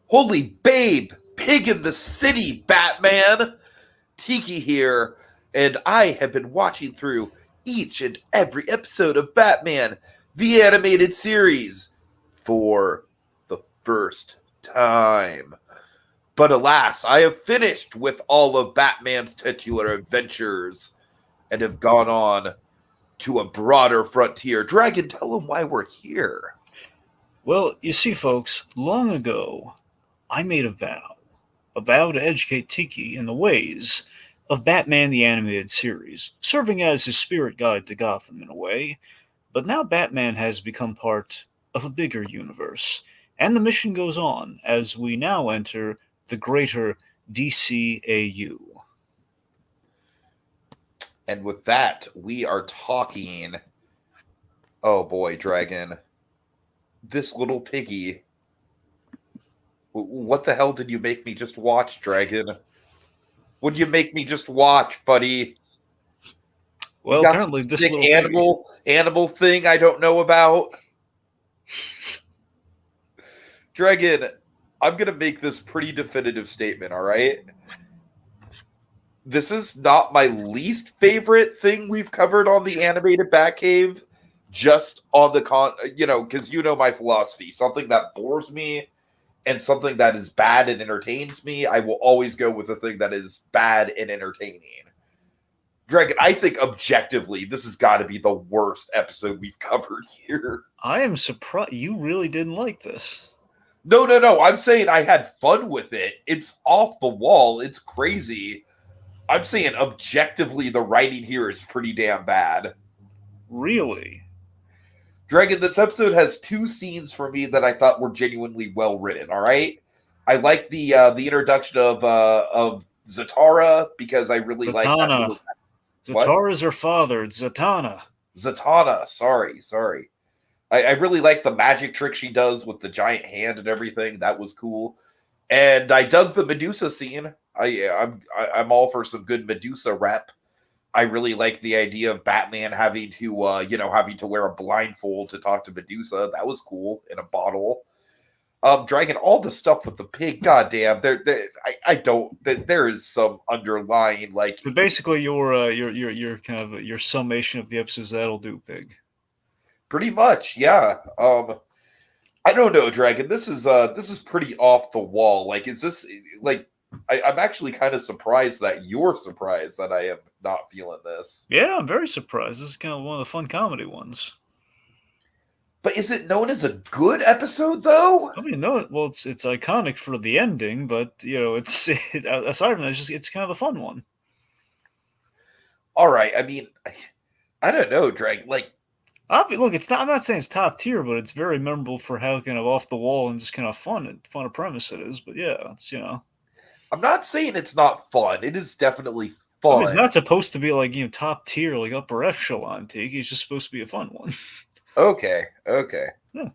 Holy babe! Pig in the city, Batman! Tiki here, and I have been watching through each and every episode of Batman, the animated series, for the first time. But alas, I have finished with all of Batman's titular adventures and have gone on to a broader frontier. Dragon, tell them why we're here. Well, you see, folks, long ago, I made a vow to educate Tiki in the ways of Batman the Animated Series, serving as his spirit guide to Gotham in a way. But now Batman has become part of a bigger universe, and the mission goes on as we now enter the greater DCAU. And with that, we are talking. Oh boy, Dragon. This little piggy. What the hell did you make me just watch, Dragon? What did you make me just watch, buddy? Well, You got apparently some this big little animal thing I don't know about. Dragon, I'm gonna make this pretty definitive statement, all right? This is not my least favorite thing we've covered on the animated Batcave, just on the because you know my philosophy. Something that bores me and something that is bad and entertains me, I will always go with the thing that is bad and entertaining. Dragon, I think objectively, this has got to be the worst episode we've covered here. I am surprised you really didn't like this. No. I'm saying I had fun with it. It's off the wall. It's crazy. I'm saying objectively, the writing here is pretty damn bad. Really? Dragon, this episode has two scenes for me that I thought were genuinely well written. All right, I like the introduction of Zatara because I really like that. Zatanna. Zatara's her father. It's Zatanna. Zatanna. Sorry. I really like the magic trick she does with the giant hand and everything. That was cool. And I dug the Medusa scene. I'm all for some good Medusa rep. I really like the idea of Batman having to having to wear a blindfold to talk to Medusa. That was cool in a bottle. Dragon, all the stuff with the pig, goddamn, there is some underlying like. So basically, your kind of your summation of the episodes that'll do, Pig. Pretty much, yeah. I don't know, Dragon. This is pretty off the wall. Like, is this like? I'm actually kind of surprised that you're surprised that I am not feeling this. Yeah, I'm very surprised. This is kind of one of the fun comedy ones. But is it known as a good episode, though? I mean, no. Well, it's iconic for the ending, but it's aside from that, it's kind of the fun one. All right. I mean, I don't know, Dragon. Like, look, it's not. I'm not saying it's top tier, but it's very memorable for how kind of off the wall and just kind of fun a premise it is. But yeah, it's I'm not saying it's not fun. It is definitely fun. I mean, it's not supposed to be like top tier, like upper echelon take. It's just supposed to be a fun one. Okay. Yeah.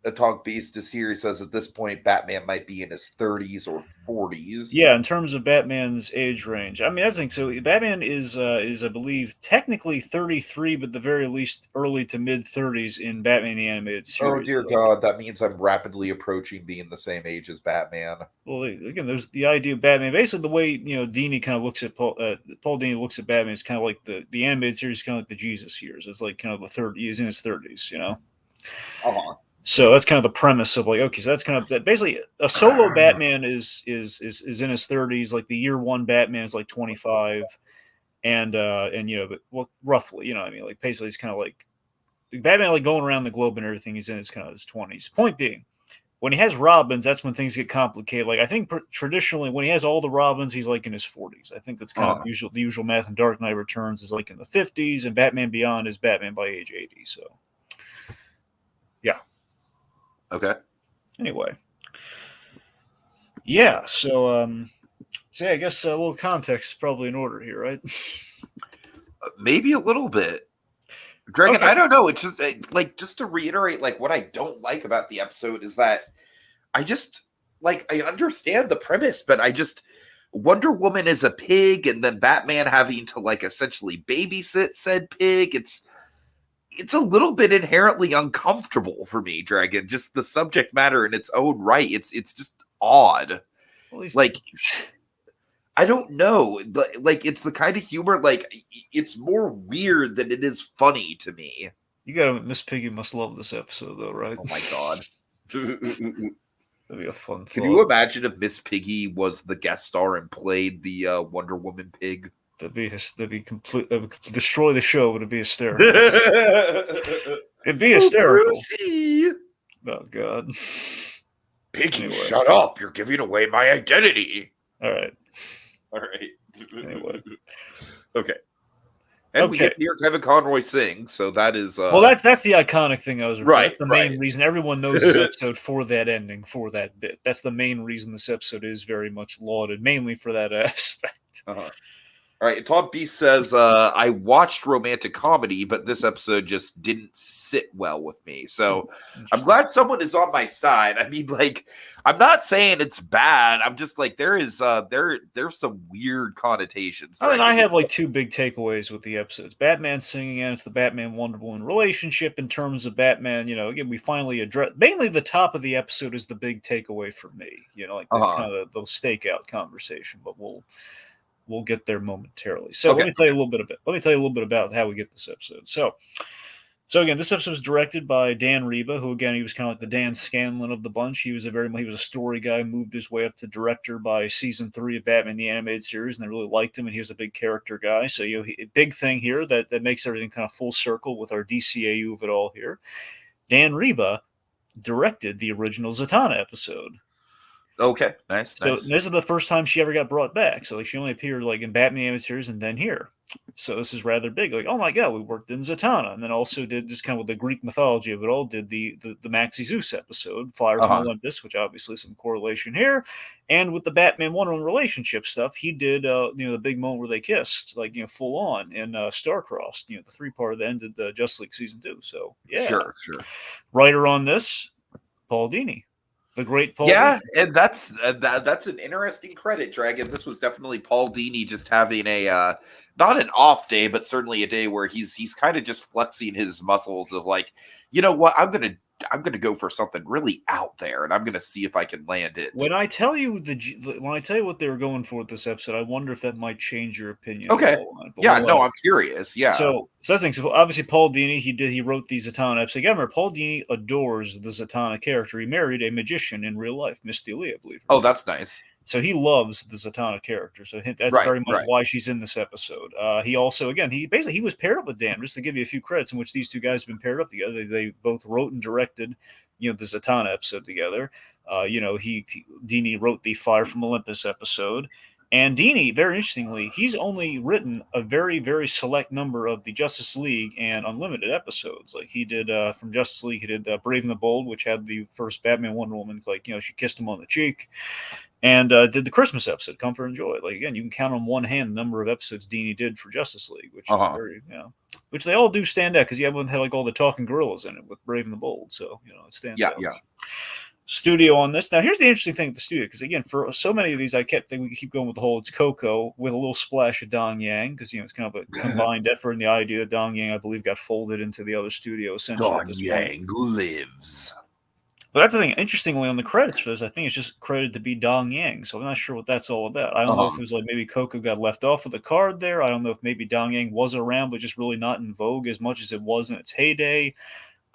Atonk Beast is here. He says at this point, Batman might be in his 30s or 40s. Yeah, in terms of Batman's age range, I mean, I think so. Batman is I believe technically 33, but the very least early to mid 30s in Batman the Animated Series. Oh dear God, that means I'm rapidly approaching being the same age as Batman. Well, again, there's the idea of Batman. Basically, the way Dini kind of looks at Paul Dini looks at Batman is kind of like the animated series, kind of like the Jesus years. It's like kind of the third. He's in his 30s, Uh-huh. So that's kind of the premise of like, okay, so that's kind of basically a solo Batman is in his 30s, like the year one Batman is like 25, and but roughly, I mean, like basically he's kind of like Batman, like going around the globe and everything. He's in his kind of his 20s. Point being, when he has Robins, that's when things get complicated. Like I think traditionally, when he has all the Robins, he's like in his 40s. I think that's kind of the usual math. And Dark Knight Returns is like in the 50s, and Batman Beyond is Batman by age 80. So, yeah. Okay. Anyway. Yeah, so I guess a little context is probably in order here, right? Maybe a little bit. Dragon, Okay. I don't know. It's just like just to reiterate, like what I don't like about the episode is that I just I understand the premise, but I just Wonder Woman is a pig, and then Batman having to like essentially babysit said pig. it's a little bit inherently uncomfortable for me, Dragon. Just the subject matter in its own right. It's just odd. Well, he's Like I don't know, but like it's the kind of humor like it's more weird than it is funny to me. you got Miss Piggy must love this episode though, right? Oh my god. Can That'd be a fun you thought. imagine if Miss Piggy was the guest star and played the Wonder Woman pig? That'd be complete. That would destroy the show. But it'd be hysterical. Oh, It'd be hysterical. Brucey! Oh God. Piggy, Anyway. shut up! You're giving away my identity. All right. All right. Anyway. Okay. And we get to hear Kevin Conroy sing, so that is well, that's the iconic thing I was referring. Right, That's the main reason everyone knows this episode for that ending, for that bit. That's the main reason this episode is very much lauded, mainly for that aspect. All right, Tom Beast says, I watched romantic comedy, but this episode just didn't sit well with me. So I'm glad someone is on my side. I mean, like, I'm not saying it's bad. I'm just like, there's some weird connotations. I mean, I have like two big takeaways with the episodes. Batman singing, and it's the Batman Wonder Woman relationship in terms of Batman. You know, again, we finally address mainly the top of the episode is the big takeaway for me. You know, like the kind of those stakeout conversation, but we'll get there momentarily. So let me tell you a little bit about how we get this episode. So again, this episode was directed by Dan Reba, who again he was kind of like the Dan Scanlon of the bunch. He was a story guy, moved his way up to director by season 3 of Batman the Animated Series, and they really liked him, and he was a big character guy. So big thing here that makes everything kind of full circle with our DCAU of it all here. Dan Reba directed the original Zatanna episode. Okay, nice. So this is the first time she ever got brought back. So like she only appeared like in Batman Animated Series and then here. So this is rather big. Like, oh my god, we worked in Zatanna, and then also did just kind of with the Greek mythology of it all. Did the Maxi Zeus episode, Fire from Olympus, which obviously some correlation here, and with the Batman Wonder Woman relationship stuff, he did the big moment where they kissed, like full on in Starcrossed, the 3-part that ended Justice League season 2. So yeah, sure. Writer on this, Paul Dini. The great Paul Dini. And that's an interesting credit, Dragon. This was definitely Paul Dini just having a not an off day, but certainly a day where he's kind of just flexing his muscles of like, you know what, I'm gonna go for something really out there, and I'm gonna see if I can land it. When I tell you what they were going for with this episode, I wonder if that might change your opinion. Okay. I'm curious. Yeah. So that's the thing. So obviously, Paul Dini, he wrote the Zatanna episode. Again, remember, Paul Dini adores the Zatanna character. He married a magician in real life, Misty Lee, I believe. Oh, that's nice. So he loves the Zatanna character. So that's very much why she's in this episode. He also, again, he was paired up with Dan, just to give you a few credits in which these two guys have been paired up together. They both wrote and directed, the Zatanna episode together. Dini wrote the Fire from Olympus episode. And Dini, very interestingly, he's only written a very, very select number of the Justice League and Unlimited episodes. Like he did from Justice League, he did Brave and the Bold, which had the first Batman Wonder Woman, like, she kissed him on the cheek. And did the Christmas episode, Comfort and Joy. Like, again, you can count on one hand the number of episodes Dini did for Justice League, which is very, which they all do stand out because you haven't had like all the talking gorillas in it with Brave and the Bold. So, it stands out. Yeah. Studio on this. Now, here's the interesting thing with the studio, because again, for so many of these, I kept thinking we could keep going with the whole it's Coco with a little splash of Dong Yang, because it's kind of a combined effort, and the idea that Dong Yang, I believe, got folded into the other studio essentially. Dong Yang lives. Well, that's the thing. Interestingly, on the credits for this, I think it's just credited to be Dong Yang, so I'm not sure what that's all about. I don't know if it was like maybe Coco got left off of the card there. I don't know if maybe Dong Yang was around, but just really not in vogue as much as it was in its heyday.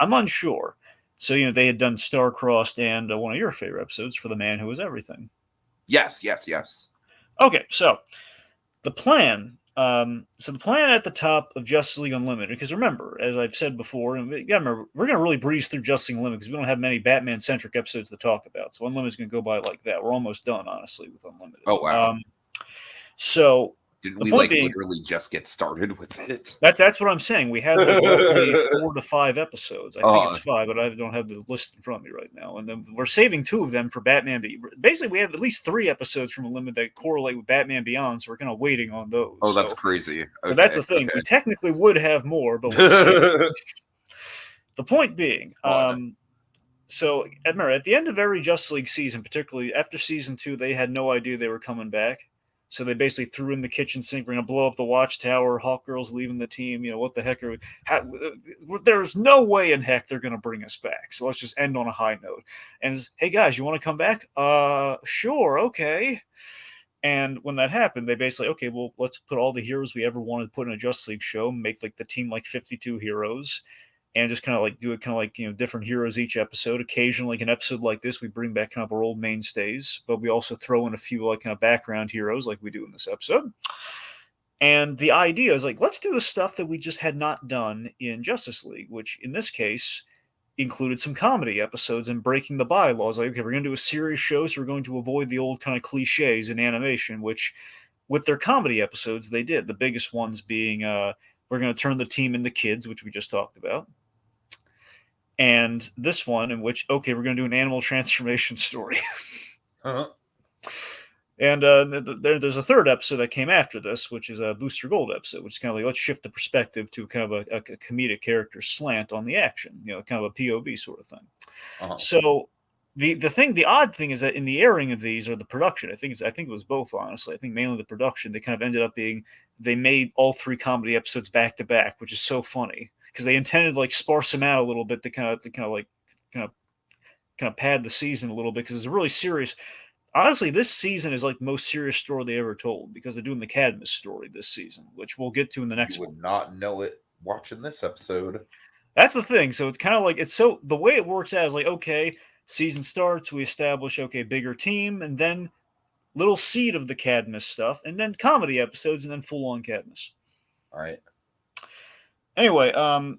I'm unsure. So, they had done Star-Crossed and one of your favorite episodes for The Man Who Was Everything. Yes. Okay, so the plan. The plan at the top of Justice League Unlimited, because remember, as I've said before, and we're going to really breeze through Justice League Unlimited because we don't have many Batman-centric episodes to talk about. So Unlimited is going to go by like that. We're almost done, honestly, with Unlimited. Oh, wow. Didn't we literally just get started with it? That's what I'm saying. We have like roughly 4 to 5 episodes. I think it's 5, but I don't have the list in front of me right now. And then we're saving 2 of them for Batman. Basically, we have at least 3 episodes from Unlimited that correlate with Batman Beyond, so we're kind of waiting on those. Oh, that's crazy. So that's the thing. We technically would have more, but we'll see. The point being, so remember, at the end of every Justice League season, particularly after season 2, they had no idea they were coming back. So they basically threw in the kitchen sink. We're gonna blow up the watchtower. Hawkgirl's leaving the team. What the heck are we? There's no way in heck they're gonna bring us back. So let's just end on a high note. And hey guys, you want to come back? Sure, okay. And when that happened, they basically, okay, well, let's put all the heroes we ever wanted to put in a Justice League show, make like the team like 52 heroes, and just kind of like do it kind of like, different heroes each episode. Occasionally, like an episode like this, we bring back kind of our old mainstays, but we also throw in a few like kind of background heroes like we do in this episode. And the idea is like, let's do the stuff that we just had not done in Justice League, which in this case included some comedy episodes and breaking the bylaws. Like, okay, we're going to do a series show, so we're going to avoid the old kind of cliches in animation, which with their comedy episodes, they did. The biggest ones being we're going to turn the team into kids, which we just talked about. And this one in which, okay, we're going to do an animal transformation story. Uh-huh. And there's a third episode that came after this, which is a Booster Gold episode, which is kind of like, let's shift the perspective to kind of a comedic character slant on the action, kind of a POV sort of thing. Uh-huh. So the odd thing is that in the airing of these, or the production, I think it was both, honestly. I think mainly the production, they kind of ended up being, they made all three comedy episodes back to back, which is so funny because they intended to like sparse them out a little bit to kind of pad the season a little bit, because it's a really serious. Honestly, this season is like the most serious story they ever told, because they're doing the Cadmus story this season, which we'll get to in the next You would one. not know it watching this episode. That's the thing. So it's kind of like, the way it works out is like, okay, season starts, we establish, okay, bigger team, and then little seed of the Cadmus stuff, and then comedy episodes, and then full on Cadmus. All right. Anyway,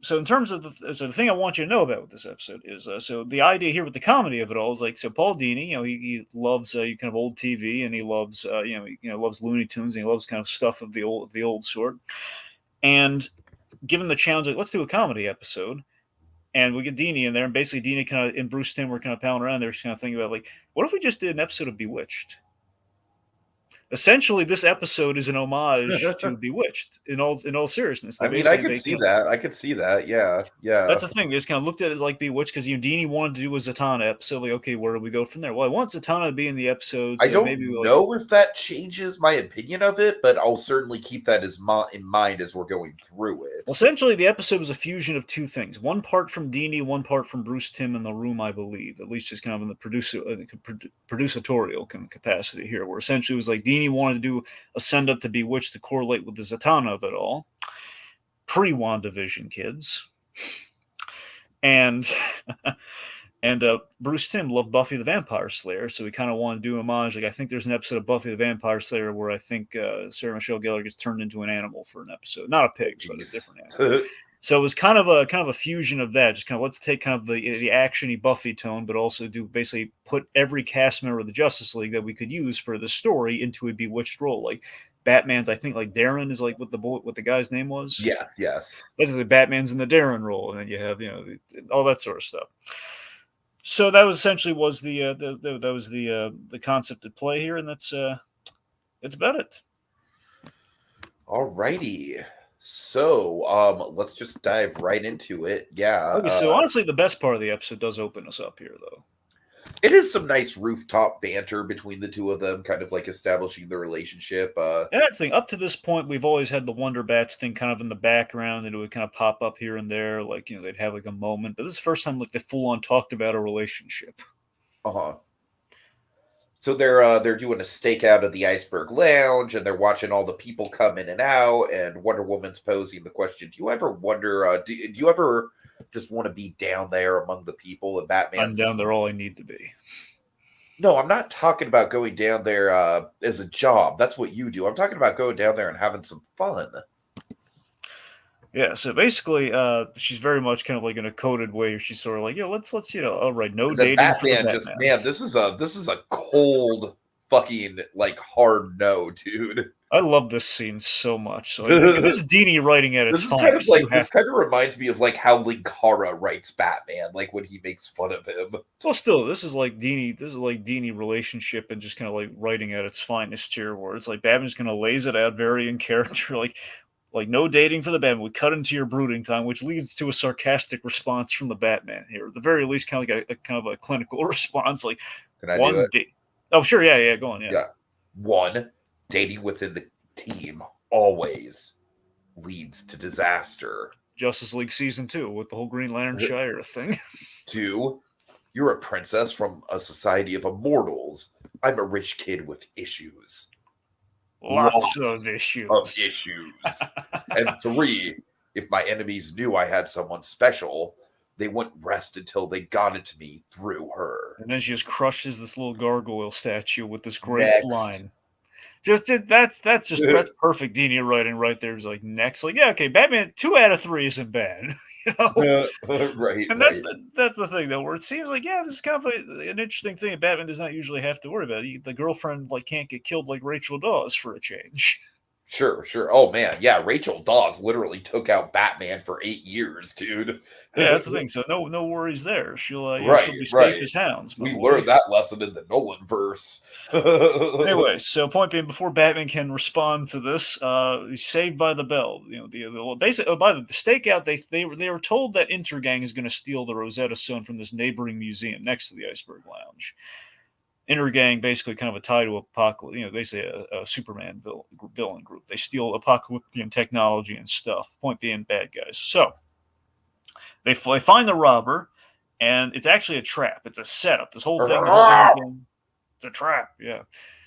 so in terms of the thing I want you to know about with this episode is, so the idea here with the comedy of it all is like, so Paul Dini, he loves kind of old TV, and he loves loves Looney Tunes, and he loves kind of stuff of the old sort. And given the challenge, like, let's do a comedy episode, and we get Dini in there, and basically Dini kind of and Bruce Timm were kind of palling around there, just kind of thinking about like, what if we just did an episode of Bewitched? Essentially, this episode is an homage to Bewitched. In all seriousness, I mean, I could see that. I could see that. Yeah, yeah. That's the thing. They just kind of looked at it as like Bewitched, because Dini wanted to do a Zatanna episode. Like, okay, where do we go from there? Well, I want Zatanna to be in the episode. I So don't maybe know if that changes my opinion of it, but I'll certainly keep that in mind as we're going through it. Well, essentially, the episode was a fusion of two things: one part from Dini, one part from Bruce Timm in the room, I believe. At least just kind of in the producertorial capacity here, where essentially it was like Dini wanted to do a send up to Bewitched to correlate with the Zatanna of it all, pre-WandaVision kids. And Bruce Timm loved Buffy the Vampire Slayer, so he kind of wanted to do homage. Like, I think there's an episode of Buffy the Vampire Slayer where I think Sarah Michelle Gellar gets turned into an animal for an episode, not a pig, but a different animal. So it was kind of a fusion of that. Just kind of, let's take kind of the actiony Buffy tone, but also do basically put every cast member of the Justice League that we could use for the story into a Bewitched role. Like Batman's, I think, like Darren is like what the guy's name was. Yes. Basically, Batman's in the Darren role, and then you have all that sort of stuff. So that was essentially the concept at play here, and that's about it. Alrighty. So let's just dive right into it. Yeah. Okay, so honestly, the best part of the episode does open us up here, though. It is some nice rooftop banter between the two of them, kind of like establishing the relationship. And that's the thing. Up to this point, we've always had the Wonder Bats thing kind of in the background, and it would kind of pop up here and there, like they'd have like a moment. But this is the first time like they full on talked about a relationship. So they're doing a stakeout of the Iceberg Lounge, and they're watching all the people come in and out. And Wonder Woman's posing the question: do you ever wonder? Do you ever just want to be down there among the people? And Batman, I'm down there all I need to be. No, I'm not talking about going down there as a job. That's what you do. I'm talking about going down there and having some fun. Yeah, so basically, she's very much kind of like in a coded way. Where she's sort of like, let's all right, no dating Batman for the Batman. just, man, this is a cold fucking like hard no, dude. I love this scene so much. So this is Dini writing at its finest. This kind of reminds me of like how Linkara writes Batman, like when he makes fun of him. Well, still, this is like Dini relationship and just kind of like writing at its finest here, where it's like Batman's kind of lays it out very in character, like no dating for the Batman. We cut into your brooding time, which leads to a sarcastic response from the Batman here. At the very least, kind of like a kind of a clinical response, like Can I do it? Oh, sure, yeah, go on, yeah. Yeah, 1 Dating within the team always leads to disaster. Justice League season 2 with the whole Green Lantern Shire thing. 2, you're a princess from a society of immortals. I'm a rich kid with issues. Lots Lots of of issues. issues. And 3, if my enemies knew I had someone special, they wouldn't rest until they got it to me through her. And then she just crushes this little gargoyle statue with this great Next. line. That's perfect Dini writing right there. It's like next, like yeah, okay, Batman 2 out of 3 isn't bad, you know. Right, And right. that's the thing though, where it seems like yeah, this is kind of an interesting thing that Batman does not usually have to worry about. The girlfriend like can't get killed like Rachel Dawes for a change. Sure, sure. Oh man, yeah. Rachel Dawes literally took out Batman for 8 years, dude. Yeah, that's the thing. So no worries there. She'll Right, be safe right. as hounds, my We boy. learned that lesson in the Nolan verse. Anyway, so point being, before Batman can respond to this, he's saved by the bell. You know, the basically by the stakeout. They were told that Intergang is going to steal the Rosetta Stone from this neighboring museum next to the Iceberg Lounge. Intergang basically kind of a tie to Apocalypse. You know, basically a Superman villain group. They steal apocalyptic technology and stuff. Point being, bad guys. So they find the robber, and it's actually a trap. It's a setup. This whole thing, the whole Intergang. It's a trap, yeah.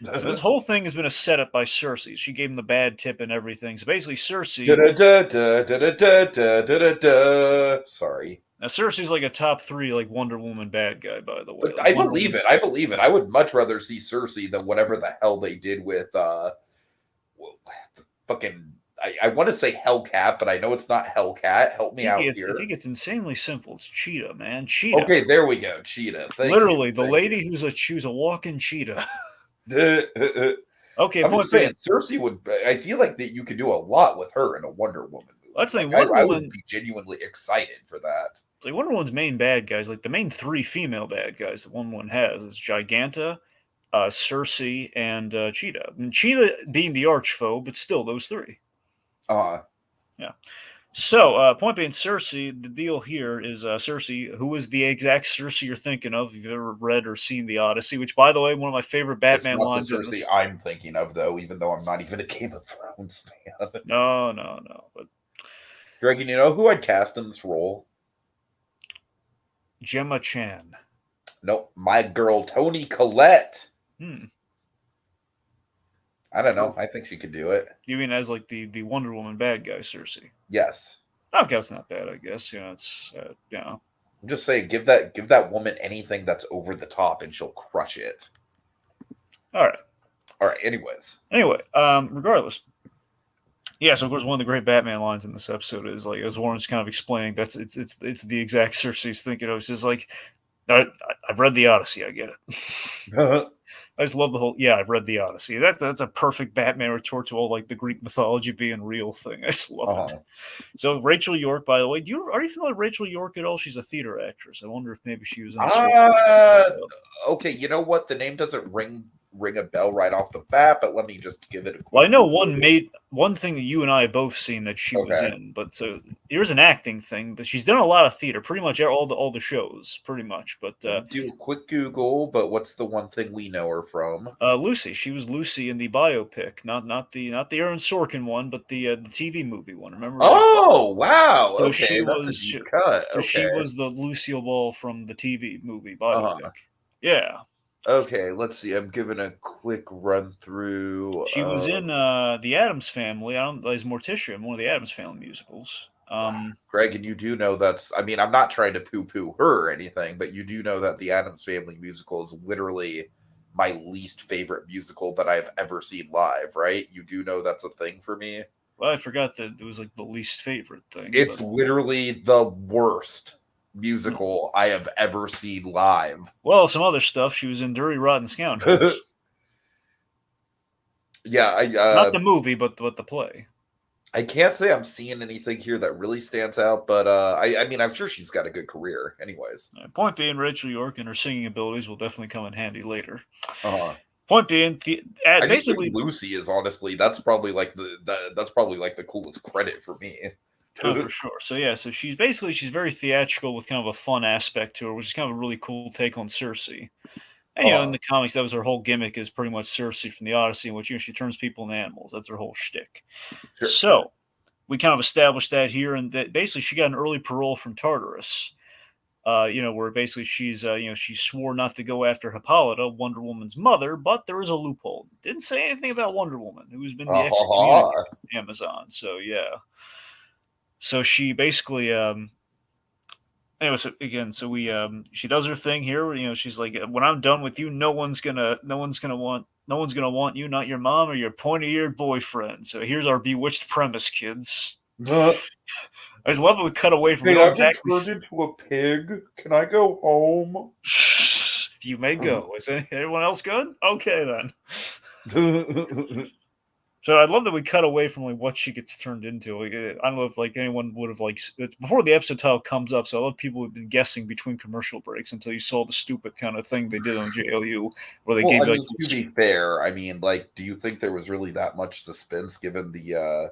So this whole thing has been a setup by Cersei. She gave him the bad tip and everything. So basically, Cersei. Sorry. Now Cersei's like a top 3 like Wonder Woman bad guy, by the way. Like I Wonder believe Woman. it. I believe it. I would much rather see Cersei than whatever the hell they did with fucking I want to say Hellcat, but I know it's not Hellcat. Help me out I here. think it's insanely simple. It's Cheetah, man. Cheetah. Okay, there we go. Cheetah. Thank you. Literally, the Thank lady who's a walking cheetah. you. Okay, I'm point just being, saying, Cersei would. I feel like that you could do a lot with her in a Wonder Woman movie. that's like Like Wonder I would Woman. be genuinely excited for that. Like Wonder Woman's main bad guys, like the main 3 female bad guys that Wonder Woman has is Giganta, Cersei, and Cheetah. And Cheetah being the arch foe, but still those 3. Uh Yeah. So, point being, Cersei, the deal here is Cersei, who is the exact Cersei you're thinking of, if you've ever read or seen The Odyssey, which, by the way, one of my favorite it's Batman not the lines in Cersei this. I'm thinking of, though. Even though I'm not even a Game of Thrones fan. No. But Dragon, you know who I'd cast in this role? Gemma Chan. Nope, my girl Toni Collette. Hmm. I don't know. Cool. I think she could do it. You mean as like the Wonder Woman bad guy, Cersei? Yes. Okay, that's not bad, I guess. You know, it's, I'm just saying, give that woman anything that's over the top, and she'll crush it. All right. All right. Anyways. Anyway, regardless. Yeah, so of course one of the great Batman lines in this episode is like, as Warren's kind of explaining, it's the exact Cersei's thinking of. It's just like, I've read the Odyssey, I get it. I just love the whole. Yeah, I've read the Odyssey. That's a perfect Batman retort to all like the Greek mythology being real thing. I just love it. So Rachel York, by the way, are you familiar with Rachel York at all? She's a theater actress. I wonder if maybe she was in a Okay. You know what? The name doesn't ring a bell right off the bat, but let me just give it a quick. Well, I know one thing that you and I have both seen that she was Okay. in, but so here's an acting thing. But she's done a lot of theater, pretty much all the shows, pretty much. But Do a quick Google, but what's the one thing we know her from? Lucy, she was Lucy in the biopic, not the Aaron Sorkin one, but the TV movie one. Remember? Oh, wow. So Okay, that's a deep cut. so she Okay. was the Lucille Ball from the TV movie biopic. Uh-huh. Yeah. Okay, let's see. I'm giving a quick run through. She was in the Addams Family. I don't as Morticia in one of the Addams Family musicals. Greg, and you do know that's. I mean, I'm not trying to poo-poo her or anything, but you do know that the Addams Family musical is literally my least favorite musical that I've ever seen live. Right? You do know that's a thing for me. Well, I forgot that it was like the least favorite thing. It's literally the worst musical I have ever seen live. Well, some other stuff. She was in Dirty Rotten Scoundrels. Yeah, Not the movie, but the play. I can't say I'm seeing anything here that really stands out, but I mean, I'm sure she's got a good career. Anyways, Point being, Rachel York and her singing abilities will definitely come in handy later. uh-huh. Point being, I just basically think Lucy is honestly that's probably like that's probably like the coolest credit for me. Oh, for sure. So yeah, so she's very theatrical with kind of a fun aspect to her, which is kind of a really cool take on Cersei. And in the comics, that was her whole gimmick, is pretty much Cersei from the Odyssey, in which she turns people into animals. That's her whole shtick. Sure. So we kind of established that here, and that basically she got an early parole from Tartarus. Where basically she swore not to go after Hippolyta, Wonder Woman's mother, but there is a loophole. Didn't say anything about Wonder Woman, who's been the excommunicated Amazon. So yeah. So she basically anyway, she does her thing here. She's like, when I'm done with you, no one's gonna want you, not your mom or your pointy-eared boyfriend. So here's our Bewitched premise, kids. I just love that we cut away from. Hey, I've been turned into a pig. Can I go home? You may go. Is anyone else good? Okay then. So I love that we cut away from what she gets turned into. I don't know if anyone would have it's before the episode title comes up. So a lot of people have been guessing between commercial breaks until you saw the stupid kind of thing they did on JLU, where they gave to be fair, I mean, do you think there was really that much suspense given the?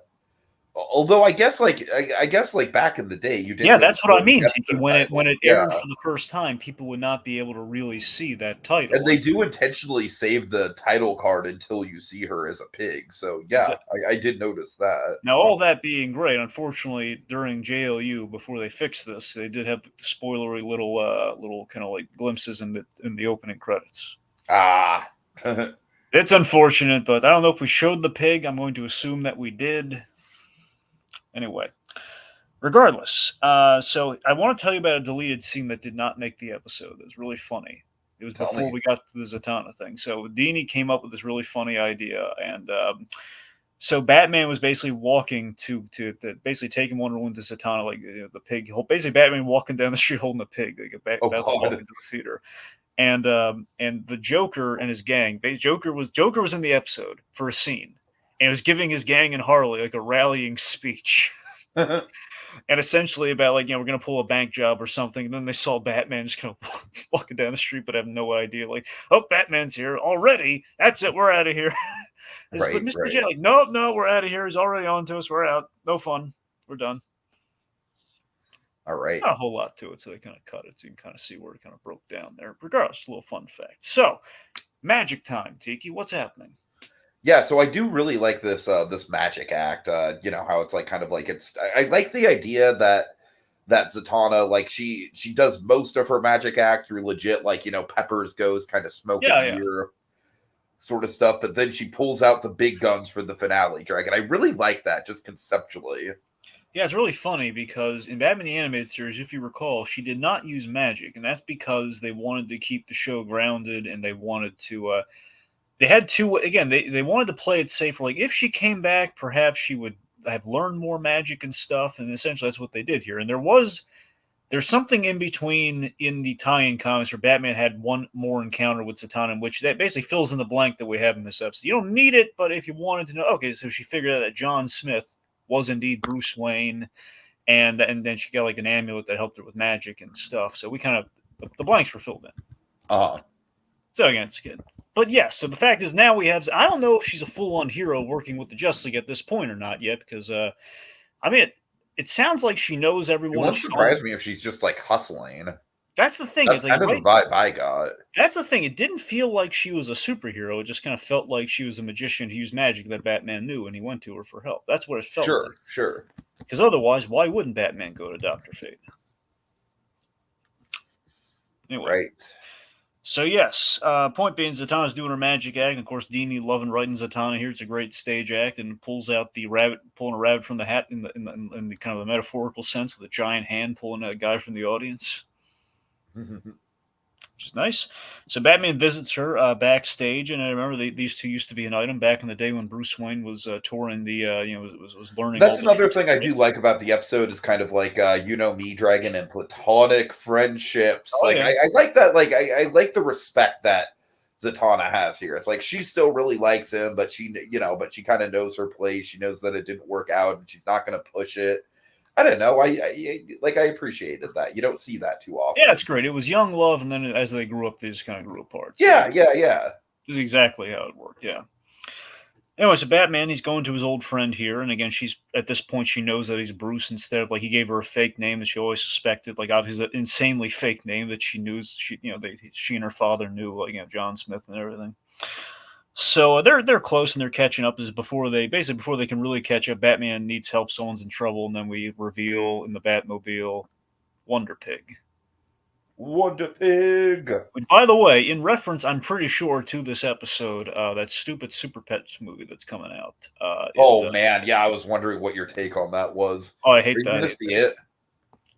Although I guess back in the day you didn't. Yeah, that's what I mean. Tiki. When it aired for the first time, people would not be able to really see that title. And they do intentionally save the title card until you see her as a pig. So yeah, exactly. I did notice that. Now, all that being great, unfortunately, during JLU, before they fixed this, they did have the spoilery little kind of glimpses in the opening credits. It's unfortunate, but I don't know if we showed the pig. I'm going to assume that we did. Anyway, regardless, so I want to tell you about a deleted scene that did not make the episode. It was really funny. It was before we got to the Zatanna thing. So Dini came up with this really funny idea, and so Batman was basically walking to basically taking Wonder Woman to Zatanna, the pig. Basically, Batman walking down the street holding a pig, about to walk into the theater. And the Joker and his gang. Joker was in the episode for a scene. And was giving his gang and Harley a rallying speech. And essentially about we're going to pull a bank job or something. And then they saw Batman just kind of walking down the street, but have no idea. Oh, Batman's here already. That's it. We're out of here. But Mr. J, no, we're out of here. He's already on to us. We're out. No fun. We're done. All right. Not a whole lot to it, so they kind of cut it. So you can kind of see where it kind of broke down there. Regardless, a little fun fact. So, magic time, Tiki. What's happening? Yeah, so I do really like this magic act. How it's I like the idea that Zatanna, she does most of her magic act through legit, Peppers goes kind of smoke and mirror sort of stuff, but then she pulls out the big guns for the finale dragon. I really like that, just conceptually. Yeah, it's really funny because in Batman the Animated Series, if you recall, she did not use magic, and that's because they wanted to keep the show grounded, and they wanted to they had to, again, they wanted to play it safer. If she came back, perhaps she would have learned more magic and stuff, and essentially that's what they did here. And there's something in between in the tie-in comics where Batman had one more encounter with Zatanna, in which that basically fills in the blank that we have in this episode. You don't need it, but if you wanted to know, okay, so she figured out that John Smith was indeed Bruce Wayne, and then she got an amulet that helped her with magic and stuff. So we kind of, the blanks were filled in. So again, it's good. But yes, so the fact is now we have, I don't know if she's a full-on hero working with the Justice League at this point or not yet, because, it sounds like she knows everyone. It wouldn't surprise me if she's just, hustling. That's the thing. That's kind of the vibe I got. That's the thing. It didn't feel like she was a superhero. It just kind of felt like she was a magician who used magic that Batman knew, and he went to her for help. That's what it felt like. Sure. Because otherwise, why wouldn't Batman go to Dr. Fate? Anyway. Right. So yes, point being, Zatanna's doing her magic act. And of course, Dini loving writing Zatanna here. It's a great stage act, and pulls out pulling a rabbit from the hat in the kind of the metaphorical sense, with a giant hand pulling a guy from the audience, which is nice. So Batman visits her backstage, and I remember these two used to be an item back in the day when Bruce Wayne was touring the was learning. That's another thing I do like about the episode is kind of me, Dragon, and platonic friendships. I like that. I like the respect that Zatanna has here. It's she still really likes him, but she kind of knows her place. She knows that it didn't work out, and she's not going to push it. I don't know. I appreciated that. You don't see that too often. Yeah, it's great. It was young love, and then as they grew up, they just kind of grew apart. So yeah. This is exactly how it worked. Yeah. Anyway, so Batman, he's going to his old friend here, and again, she's at this point she knows that he's Bruce instead of like he gave her a fake name that she always suspected, like obviously an insanely fake name that she knew she and her father knew, like John Smith and everything. So they're close and they're catching up. Is before they can really catch up, Batman needs help. Someone's in trouble, and then we reveal in the Batmobile Wonder Pig. Wonder Pig. Which, by the way, in reference, I'm pretty sure to this episode, that stupid Super Pets movie that's coming out. Oh man, yeah, I was wondering what your take on that was. Oh, I Are hate you that. gonna see it?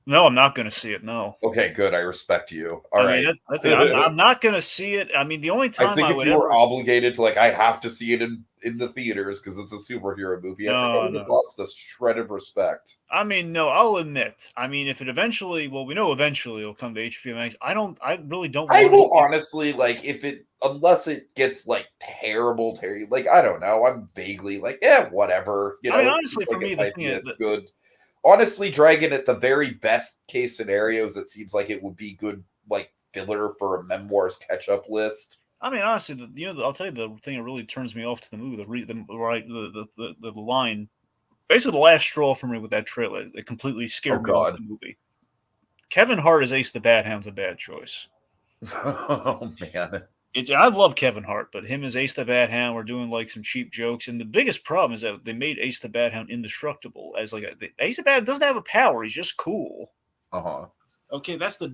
No, I'm not going to see it. No. Okay, good. I respect you. All I right. mean, that's it. I'm not going to see it. I mean, the only I time think I if would you were ever. obligated to, like, I have to see it in the theaters because it's a superhero movie, I think I No, would have no. lost a shred of respect. I mean, no, I'll admit. I mean, if it eventually, well, we know eventually it'll come to HBO Max. I really don't I want to will see it. honestly, like, if it, unless it gets, like, terrible, like, I don't know. I'm vaguely like, yeah, whatever. I mean, It honestly, seems for like me, it the might thing be is a that, good. Honestly, Dragon, at the very best case scenarios, it seems like it would be good, like, filler for a memoirs catch up list. I mean, honestly, I'll tell you the thing that really turns me off to the movie, the line, basically the last straw for me with that trailer, it completely Oh, scared me off God. the movie. Kevin Hart as Ace the Bat Hound's a bad choice. Oh, man. I love Kevin Hart, but him as Ace the Bat Hound, we're doing like some cheap jokes, and the biggest problem is that they made Ace the Bat Hound indestructible. As like Ace the Bat doesn't have a power; he's just cool. Uh huh. Okay, that's the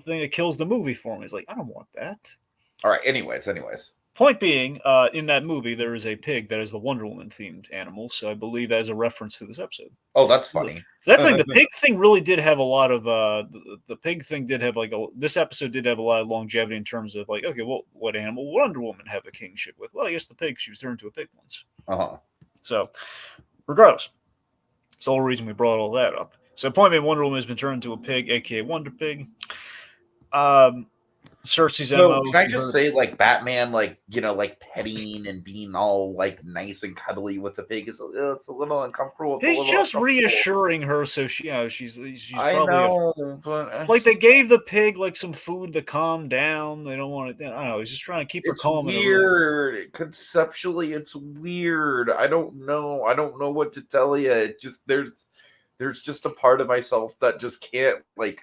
thing that kills the movie for me. It's like I don't want that. All right. Anyways. Point being, in that movie, there is a pig that is the Wonder Woman themed animal, so I believe that is a reference to this episode. Oh, that's funny. So that's like the pig thing really did have a lot of the pig thing did have like this episode did have a lot of longevity in terms of like, okay, well, what animal would Wonder Woman have a kingship with? Well, I guess the pig. She was turned into a pig once. Uh-huh. So regardless, it's the whole reason we brought all that up. So point being, Wonder Woman has been turned into a pig, aka Wonder Pig. Cersei's So MO. can I just say, like, Batman, like, like, petting and being all, like, nice and cuddly with the pig is it's a little uncomfortable. It's He's a little just uncomfortable. reassuring her, so she's I probably know, but like they gave the pig like some food to calm down. They don't want it. I don't know. He's just trying to keep her it's calm. weird. Conceptually, it's weird. I don't know. I don't know what to tell you. It just there's just a part of myself that just can't, like,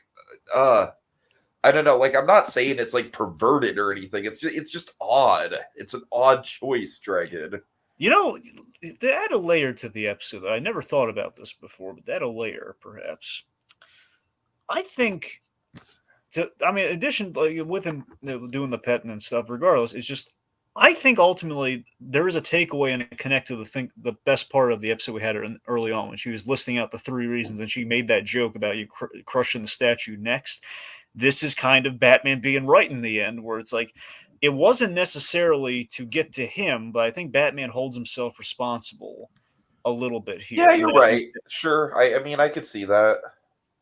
I don't know. Like, I'm not saying it's like perverted or anything. It's just odd. It's an odd choice, Dragon. They add a layer to the episode. I never thought about this before, but add a layer, perhaps. I think. In addition, like with him doing the petting and stuff, regardless, it's just. I think ultimately there is a takeaway and a connect to the best part of the episode we had early on when she was listing out the 3 reasons and she made that joke about you crushing the statue next. This is kind of Batman being right in the end, where it's like it wasn't necessarily to get to him, but I think Batman holds himself responsible a little bit here. Yeah, you're right. Sure. I mean, I could see that.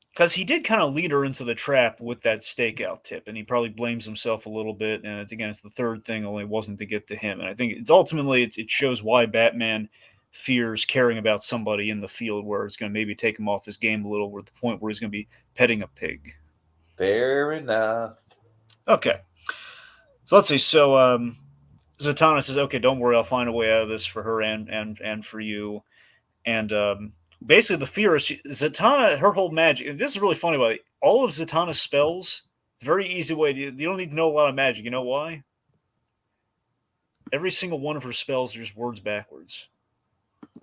Because he did kind of lead her into the trap with that stakeout tip, and he probably blames himself a little bit. And it's the third thing, only wasn't to get to him. And I think it's ultimately it shows why Batman fears caring about somebody in the field, where it's going to maybe take him off his game a little, to the point where he's going to be petting a pig. Fair enough. Okay. So let's see. So Zatanna says, "Okay, don't worry, I'll find a way out of this for her and for you." And basically, the fear is Zatanna. Her whole magic. And this is really funny. By all of Zatanna's spells, very easy way. You don't need to know a lot of magic. You know why? Every single one of her spells are just words backwards.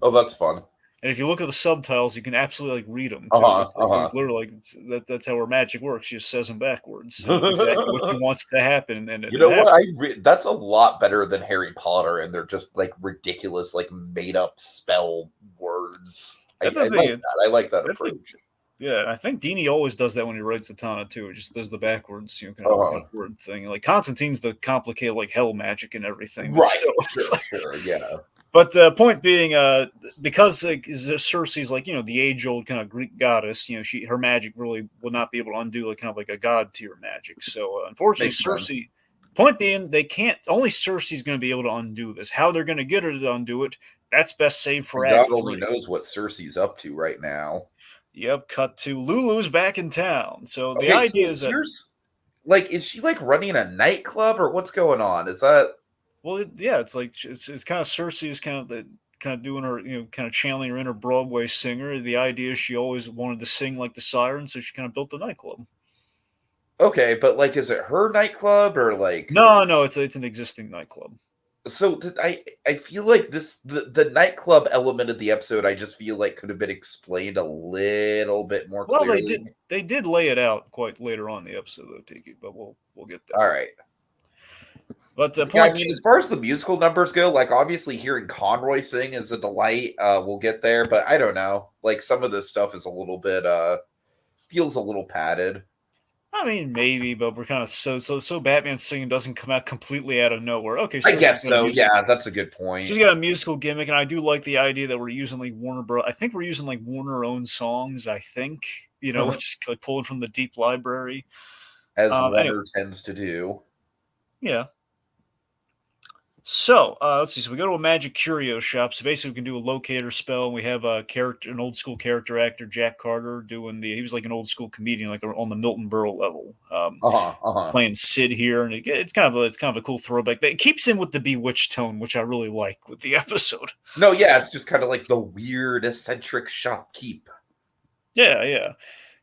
Oh, that's fun. And if you look at the subtitles, you can absolutely read them too. Literally, that's how her magic works. She just says them backwards. So exactly what she wants to happen. And you know what? That's a lot better than Harry Potter, and they're just like ridiculous, like made up spell words. I like that approach. Yeah, I think Dini always does that when he writes Zatanna too. He just does the backwards, kind of word thing. Like Constantine's the complicated, like hell magic and everything. Right. Sure. Yeah. But point being, because Cersei's like the age-old kind of Greek goddess, her magic really will not be able to undo like kind of like a god tier magic. So unfortunately, Cersei. Point being, they can't. Only Cersei's going to be able to undo this. How they're going to get her to undo it, that's best saved for Act 3. God only knows what Cersei's up to right now. Yep. Cut to Lulu's back in town. So the idea is that, is she like running a nightclub or what's going on? Is that? Well, yeah, it's like it's kind of Cersei is kind of the kind of doing her, kind of channeling her inner Broadway singer. The idea is she always wanted to sing like the siren, so she kind of built a nightclub. Okay, but like, is it her nightclub or like? No, no, it's an existing nightclub. So I feel like the nightclub element of the episode I just feel like could have been explained a little bit more Well, clearly. they did lay it out quite later on in the episode though, Tiki, but we'll get All there. right. But Yeah, I point mean, as being, far as the musical numbers go, like obviously hearing Conroy sing is a delight. We'll get there, but I don't know. Like some of this stuff is a little bit feels a little padded. I mean, maybe, but we're kind of so Batman singing doesn't come out completely out of nowhere. Okay, I Cersei's guess got a so. musical. Yeah, that's a good point. She's got a musical gimmick, and I do like the idea that we're using like Warner Bros. I think we're using like Warner owned songs. I think just like pulling from the deep library. As Anyway, Warner tends to do. yeah. So let's see. So we go to a magic curio shop. So basically, we can do a locator spell. And we have a character, an old school character actor, Jack Carter, doing the. He was like an old school comedian, like on the Milton Berle level, Uh-huh. Uh-huh. playing Sid here, and it's kind of a cool throwback. But it keeps in with the Bewitched tone, which I really like with the episode. No, yeah, it's just kind of like the weird eccentric shopkeep. Yeah, yeah.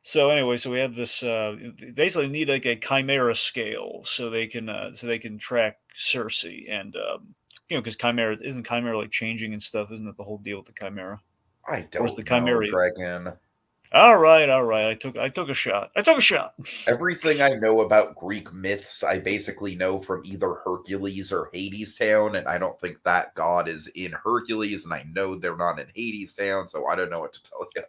So anyway, so we have this. Basically, need like a chimera scale so they can track Cersei, and because chimera isn't chimera like changing and stuff, isn't that the whole deal with the chimera? I Or is the don't know, chimera? Dragon. All right, all right. I took a shot. I took a shot. Everything I know about Greek myths, I basically know from either Hercules or Hades Town, and I don't think that god is in Hercules, and I know they're not in Hades Town, so I don't know what to tell you.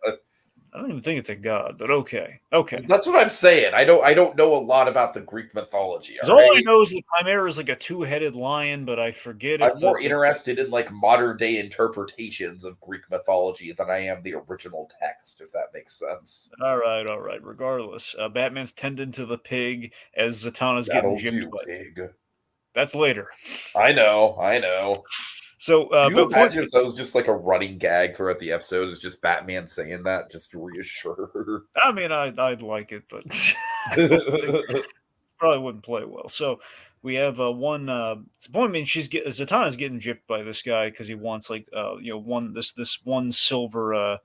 I don't even think it's a god, but okay, okay. That's what I'm saying. I don't know a lot about the Greek mythology, Because all all I right? know is the chimera is like a two-headed lion, but I forget if I'm the more interested in like modern day interpretations of Greek mythology than I am the original text, if that makes sense. all right, all right. Regardless, Batman's tending to the pig as Zatanna's getting That'll gypped do, by. pig. That's later. I know, I know. So, Can you but point imagine if that was just like a running gag throughout the episode? Is just Batman saying that just to reassure I mean, I'd like it, but I don't think her? probably wouldn't play well. So we have one. Point. I mean, Zatanna's getting gypped by this guy because he wants like this one silver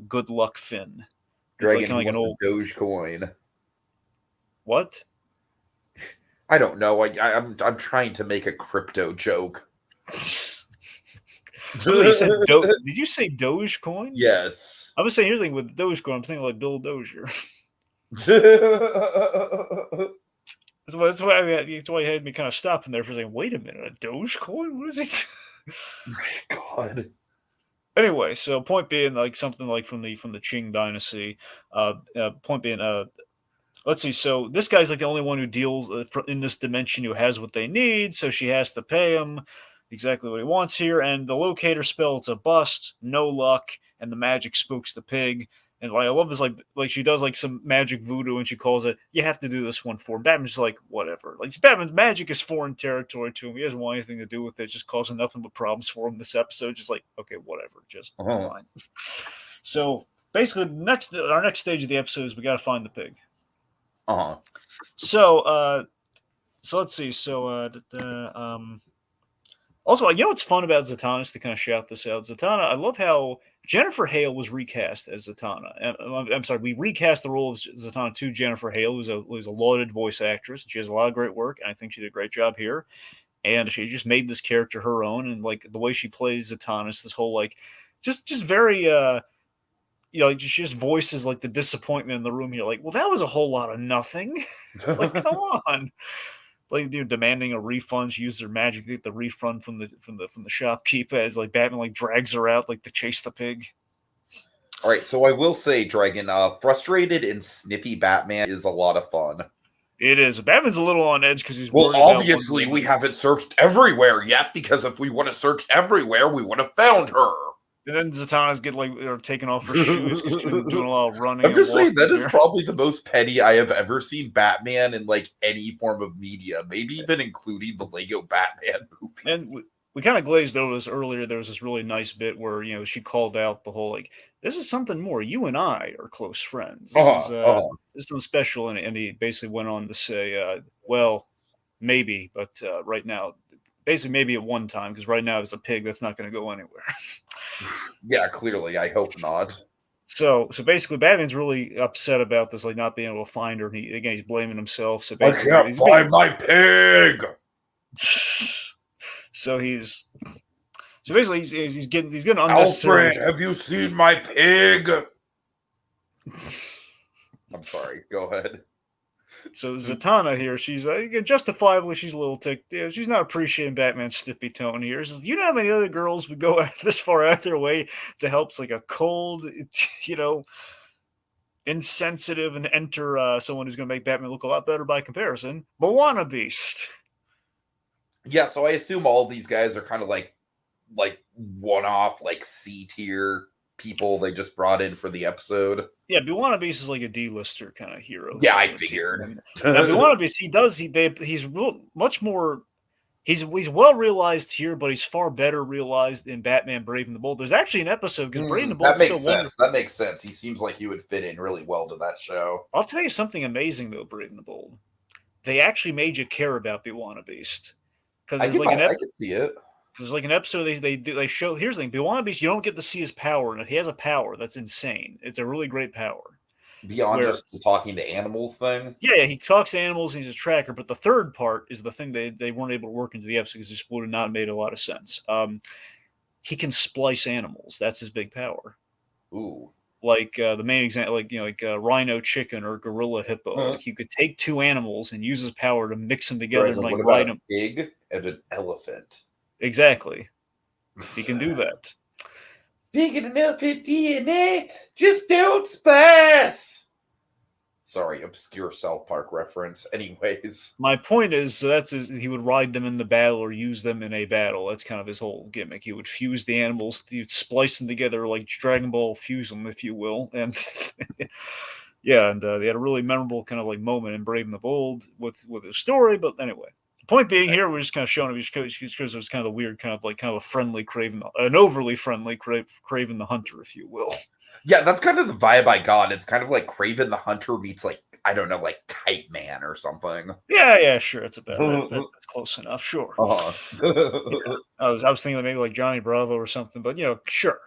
good luck fin. It's like Dragon, kind he of like an wants a old Dogecoin. what? I don't know. I'm trying to make a crypto joke. You said did you say Dogecoin? Yes. I was saying you're thinking with Dogecoin. I'm thinking like Bill Dozier. That's why it had me kind of stopping there for saying, wait a minute, a Dogecoin? What is it? God. Anyway, so point being, like something like from the Qing dynasty. Point being, let's see. So this guy's like the only one who deals in this dimension who has what they need. So she has to pay him exactly what he wants here. And the locator spell, it's a bust, no luck, and the magic spooks the pig. And like I love this, like she does like some magic voodoo, and she calls it. You have to do this one for him. Batman's like whatever. Like Batman's magic is foreign territory to him. He doesn't want anything to do with it. It's just causing nothing but problems for him this episode. Just like okay, whatever, just Uh-huh. fine. So basically, our next stage of the episode is we got to find the pig. Uh-huh. So, so let's see. So, also, you know what's fun about Zatanna? Is to kind of shout this out. Zatanna, I love how Jennifer Hale was recast as Zatanna. I'm sorry, we recast the role of Zatanna to Jennifer Hale, who's a lauded voice actress. She has a lot of great work, and I think she did a great job here. And she just made this character her own, and like the way she plays Zatanna, is this whole like, just very she just voices like the disappointment in the room. You're like, well, that was a whole lot of nothing. Like, come on. Like demanding a refund. She used her magic to get the refund from the shopkeeper as like Batman like drags her out like to chase the pig. All right, so I will say, Dragon, frustrated and snippy Batman is a lot of fun. It is. Batman's a little on edge because he's Well, worried obviously, we haven't searched everywhere yet, because if we would have searched everywhere, we would have found her. And then Zatanna's get like taking off her shoes because she's been doing a lot of running. I'm just saying that is here. probably the most petty I have ever seen Batman in like any form of media, maybe even including the Lego Batman movie. And we kind of glazed over this earlier. There was this really nice bit where she called out the whole like, "This is something more. You and I are close friends. This was special." And he basically went on to say, "Well, maybe, but right now Basically, maybe at one time, because right now it's a pig that's not going to go anywhere. Yeah, clearly, I hope not. So basically, Batman's really upset about this, like not being able to find her. And he's blaming himself. So I basically, can't find my pig. so he's so basically he's getting unnecessarily. Alfred, have you seen my pig? I'm sorry. Go ahead. So Zatanna here, she's justifiably she's a little ticked. Yeah, she's not appreciating Batman's snippy tone here. She says, "You know how many other girls would go this far out their way to help like a cold, insensitive, and enter someone who's going to make Batman look a lot better by comparison? Moana Beast." Yeah, so I assume all these guys are kind of like one-off, like C tier people they just brought in for the episode. Yeah, Moana Beast is like a D-lister kind of hero. Yeah, I figured. Now Moana Beast, he's much more. He's well realized here, but he's far better realized in Batman Brave and the Bold. There's actually an episode because Brave and the Bold that makes so sense. wonderful. That makes sense. He seems like he would fit in really well to that show. I'll tell you something amazing though, Brave and the Bold. They actually made you care about Bewana Beast because there's like I can see it. There's like an episode they show. Here's the thing: Bewana Beast, you don't get to see his power, and he has a power that's insane. It's a really great power. Beyond just the talking to animals thing. Yeah, he talks to animals and he's a tracker. But the third part is the thing they weren't able to work into the episode because this would have not made a lot of sense. He can splice animals. That's his big power. Ooh. Like the main example, like rhino chicken or gorilla hippo. Uh-huh. Like you could take two animals and use his power to mix them together Right, and like what ride about them. a pig and an elephant? Exactly. He can do that. Pig and an elephant DNA just don't spice. Sorry, obscure South Park reference. Anyways, my point is he would ride them in the battle or use them in a battle. That's kind of his whole gimmick. He would fuse the animals, he'd splice them together like Dragon Ball fuse them, if you will. And yeah, and they had a really memorable kind of like moment in Brave and the Bold with his story. But anyway, the point being here, we're just kind of showing him because it was kind of a weird, kind of a friendly Craven, an overly friendly Craven the Hunter, if you will. Yeah, that's kind of the vibe I got. It's kind of like Craven the Hunter meets like, I don't know, like Kite Man or something. Yeah, sure. It's about that's close enough. Sure. Uh-huh. I was thinking maybe like Johnny Bravo or something, but sure.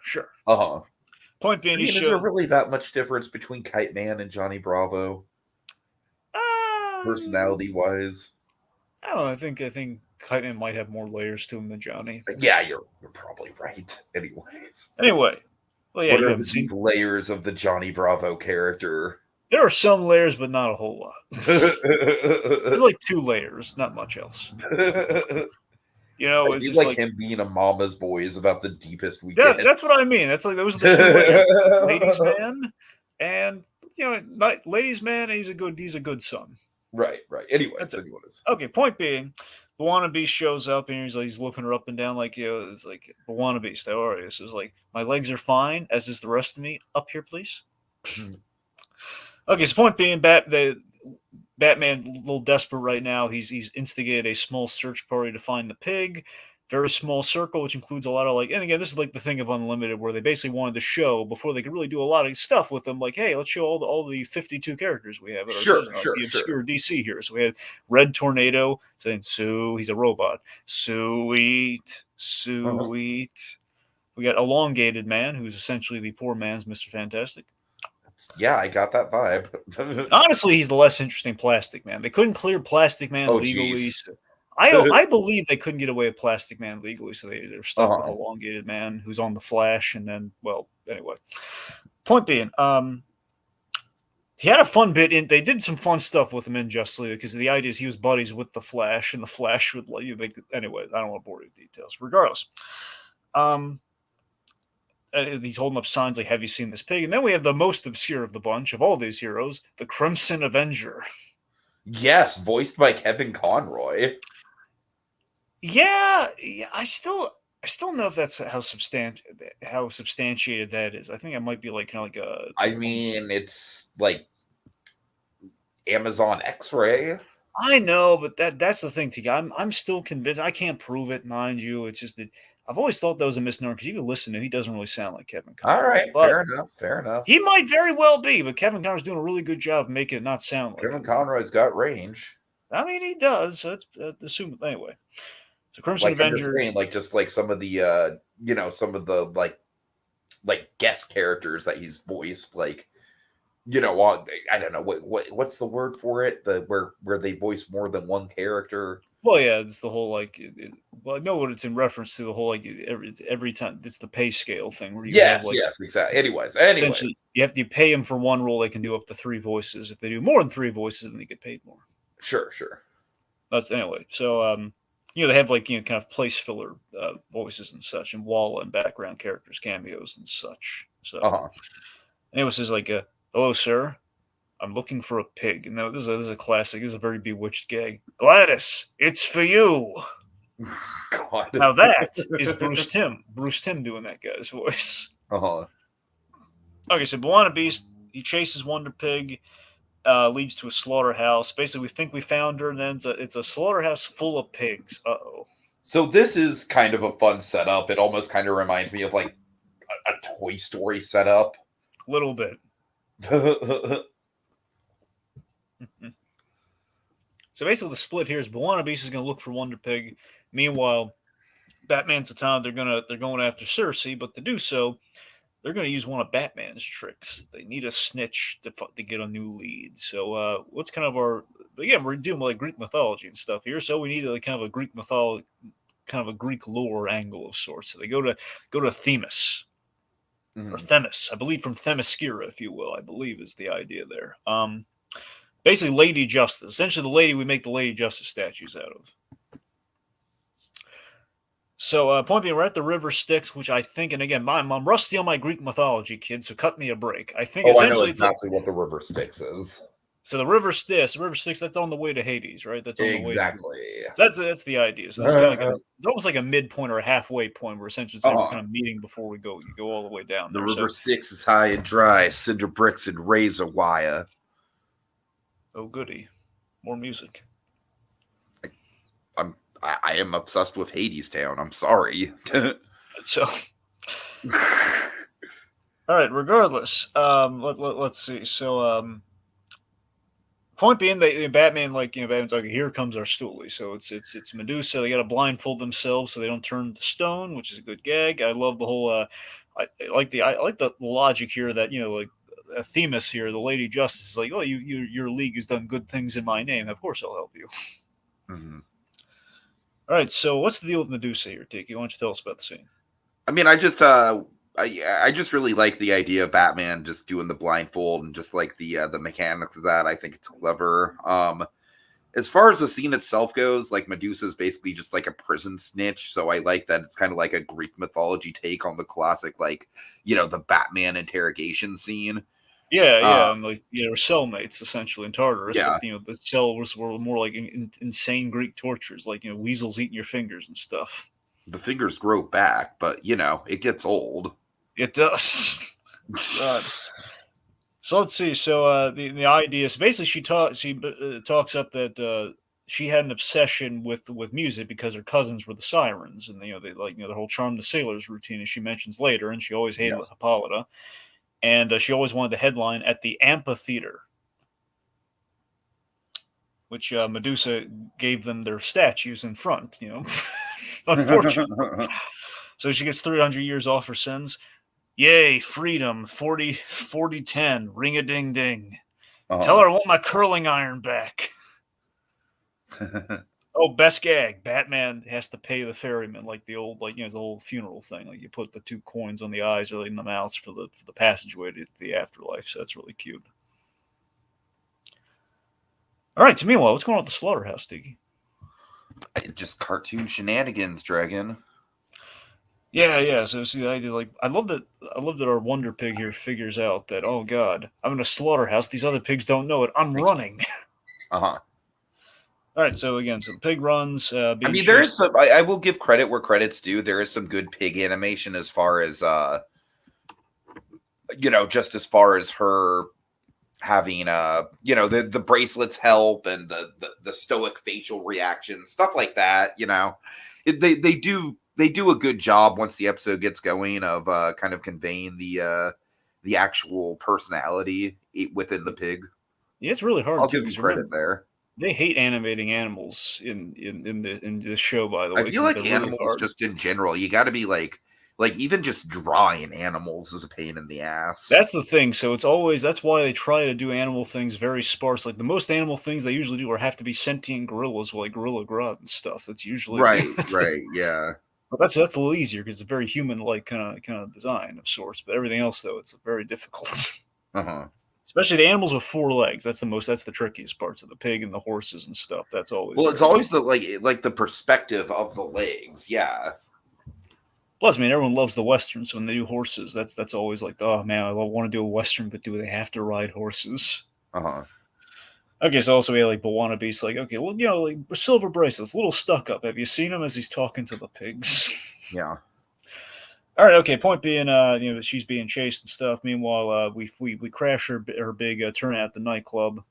Uh-huh. Point being, is there really that much difference between Kite Man and Johnny Bravo? Personality-wise? I don't know. I think Kite Man might have more layers to him than Johnny. Yeah, you're probably right. Anyways. Anyway. Well, yeah, what are the deep layers of the Johnny Bravo character? There are some layers, but not a whole lot. There's like 2 layers, not much else. It's just like him being a mama's boy is about the deepest we get. That's what I mean. That's like those are the 2 layers. Ladies man, and ladies man. He's a good son. Right. Anyways. Okay. Point being, Moana Beast shows up and he's looking her up and down like it's like Moana Beast. How are you? This is like my legs are fine, as is the rest of me. Up here, please. Okay. So point being, Batman a little desperate right now. He's instigated a small search party to find the pig. Very small circle, which includes a lot of and again, this is like the thing of Unlimited, where they basically wanted to show before they could really do a lot of stuff with them. Like, hey, let's show all the 52 characters we have at the obscure DC here. So we had Red Tornado saying Sue, he's a robot. Sweet. We got Elongated Man, who's essentially the poor man's Mr. Fantastic. Yeah, I got that vibe. Honestly, he's the less interesting Plastic Man. They couldn't clear Plastic Man legally. So I believe they couldn't get away with Plastic Man legally, so they're stuck with Elongated Man, who's on the Flash, and then, well, anyway. Point being, he had a fun bit. They did some fun stuff with him in Justice League, because the idea is he was buddies with the Flash, and the Flash would let you make. Anyway, I don't want to bore you with details. Regardless, he's holding up signs like, "Have you seen this pig?" And then we have the most obscure of the bunch of all these heroes, the Crimson Avenger. Yes, voiced by Kevin Conroy. Yeah, I still know if that's how substantiated that is. I think it might be like kind of like a. I mean, it's like Amazon X-Ray. I know, but that's the thing, Tiki. I'm still convinced. I can't prove it, mind you. It's just that I've always thought that was a misnomer, because you can listen to him, he doesn't really sound like Kevin Conroy. All right, fair enough. He might very well be, but Kevin Conroy's doing a really good job making it not sound like Kevin Conroy's got range. I mean, he does. So let's assume anyway. So Crimson Like I'm just Avenger. saying, like just like some of the some of the like guest characters that he's voiced, like I don't know what's the word for it, the where they voice more than one character. Well, yeah, it's the whole like. Well, I know what it's in reference to. The whole like every time it's the pay scale thing where you have Yes, like yes, exactly. Anyways, essentially you have to pay them for one role. They can do up to 3 voices. If they do more than 3 voices, then they get paid more. sure. That's anyway. So they have like kind of place filler voices and such, and wall and background characters, cameos and such. So Uh anyway, it says like, "Hello, sir. I'm looking for a pig." And now this is a classic. This is a very Bewitched gag. Gladys, it's for you. huh. God. Now that is Bruce Timm. Bruce Timm doing that guy's voice. Uh huh. Okay, so Moana Beast, he chases Wonder Pig, leads to a slaughterhouse. Basically, we think we found her, and then it's a slaughterhouse full of pigs. Uh-oh. So this is kind of a fun setup. It almost kind of reminds me of like a Toy Story setup. Little bit. So basically, the split here is Moana Beast is going to look for Wonder Pig. Meanwhile, Batman's the time they're going after Cersei, but to do so, they're going to use one of Batman's tricks. They need a snitch to get a new lead. So what's kind of our again? We're dealing with like Greek mythology and stuff here, so we need like kind of a Greek mythology, kind of a Greek lore angle of sorts. So they go to Themis or Themis, I believe, from Themyscira, if you will. I believe is the idea there. Basically, Lady Justice. Essentially, the lady we make the Lady Justice statues out of. So, point being, we're at the River Styx, which I think, and again, I'm rusty on my Greek mythology, kid, so cut me a break. I think Oh, I know essentially it's like, exactly what the River Styx is. so the River Styx, that's on the way to Hades, right? That's on the way to. Exactly. So that's the idea. So this is kind of like it's almost like a midpoint or a halfway point where essentially it's like we're kind of meeting before we go. You go all the way down The there. River So, Styx is high and dry, cinder bricks and razor wire. oh goody, more music. I am obsessed with Hades Town. I'm sorry. So, all right. Regardless, let's see. So, point being, Batman Batman's like, here comes our stoolie. So it's Medusa. They got to blindfold themselves so they don't turn to stone, which is a good gag. I love the whole. I like the logic here that like Themis here, the Lady Justice is like, oh, your league has done good things in my name. Of course, I'll help you. Mm-hmm. All right. So what's the deal with Medusa here, Tiki? Why don't you tell us about the scene? I mean, I just really like the idea of Batman just doing the blindfold and just like the mechanics of that. I think it's clever. As far as the scene itself goes, like Medusa is basically just like a prison snitch, so I like that it's kind of like a Greek mythology take on the classic, like the Batman interrogation scene. Yeah, and we're cellmates essentially in Tartarus, Yeah, but the cell were more like insane Greek tortures, like weasels eating your fingers and stuff. the fingers grow back, but it gets old. It does. God. So let's see. So the idea is basically she talks up that she had an obsession with music because her cousins were the sirens, and they like the whole charm the sailors routine, as she mentions later, and she always hated Yes. Hippolyta, and she always wanted the headline at the amphitheater, which Medusa gave them their statues in front. Unfortunately. So she gets 300 years off her sins. Yay, freedom, 40-10, ring a ding ding. Tell her I want my curling iron back. Oh, best gag. Batman has to pay the ferryman like the old, the old funeral thing. Like you put the 2 coins on the eyes or in the mouths for the passageway to the afterlife. So that's really cute. All right. So meanwhile, what's going on with the slaughterhouse, Tiki? Just cartoon shenanigans, Dragon. Yeah. So see, I love that our Wonder Pig here figures out that, oh God, I'm in a slaughterhouse. These other pigs don't know it. I'm running. Uh-huh. All right, so again, so the pig runs. I mean, there is some. I will give credit where credit's due. There is some good pig animation as far as just as far as her having the bracelets help and the stoic facial reaction, stuff like that. They do a good job once the episode gets going of kind of conveying the actual personality within the pig. Yeah, it's really hard. I'll give you credit there. They hate animating animals in this show, by the I way, feel because like they're really animals, hard. just in general, you got to be like even just drawing animals is a pain in the ass. That's the thing. So it's always that's why they try to do animal things very sparse. Like the most animal things they usually do are have to be sentient gorillas, like Gorilla Grodd and stuff. That's usually Right, right, yeah. but that's a little easier because it's a very human like kind of design of sorts. But everything else though, it's very difficult. Uh-huh. Especially the animals with four legs. That's the trickiest parts of the pig and the horses and stuff. That's always Well, it's very always difficult. the like the perspective of the legs. Yeah. Plus, I mean, everyone loves the westerns when they do horses. That's always like, oh man, I want to do a western, but do they have to ride horses? Uh-huh. Okay, so also we had like Bawana Beast, like, okay, well, like silver bracelets, a little stuck up. Have you seen him as he's talking to the pigs? Yeah. All right, okay. Point being, she's being chased and stuff. Meanwhile, we crash her big turnout at the nightclub.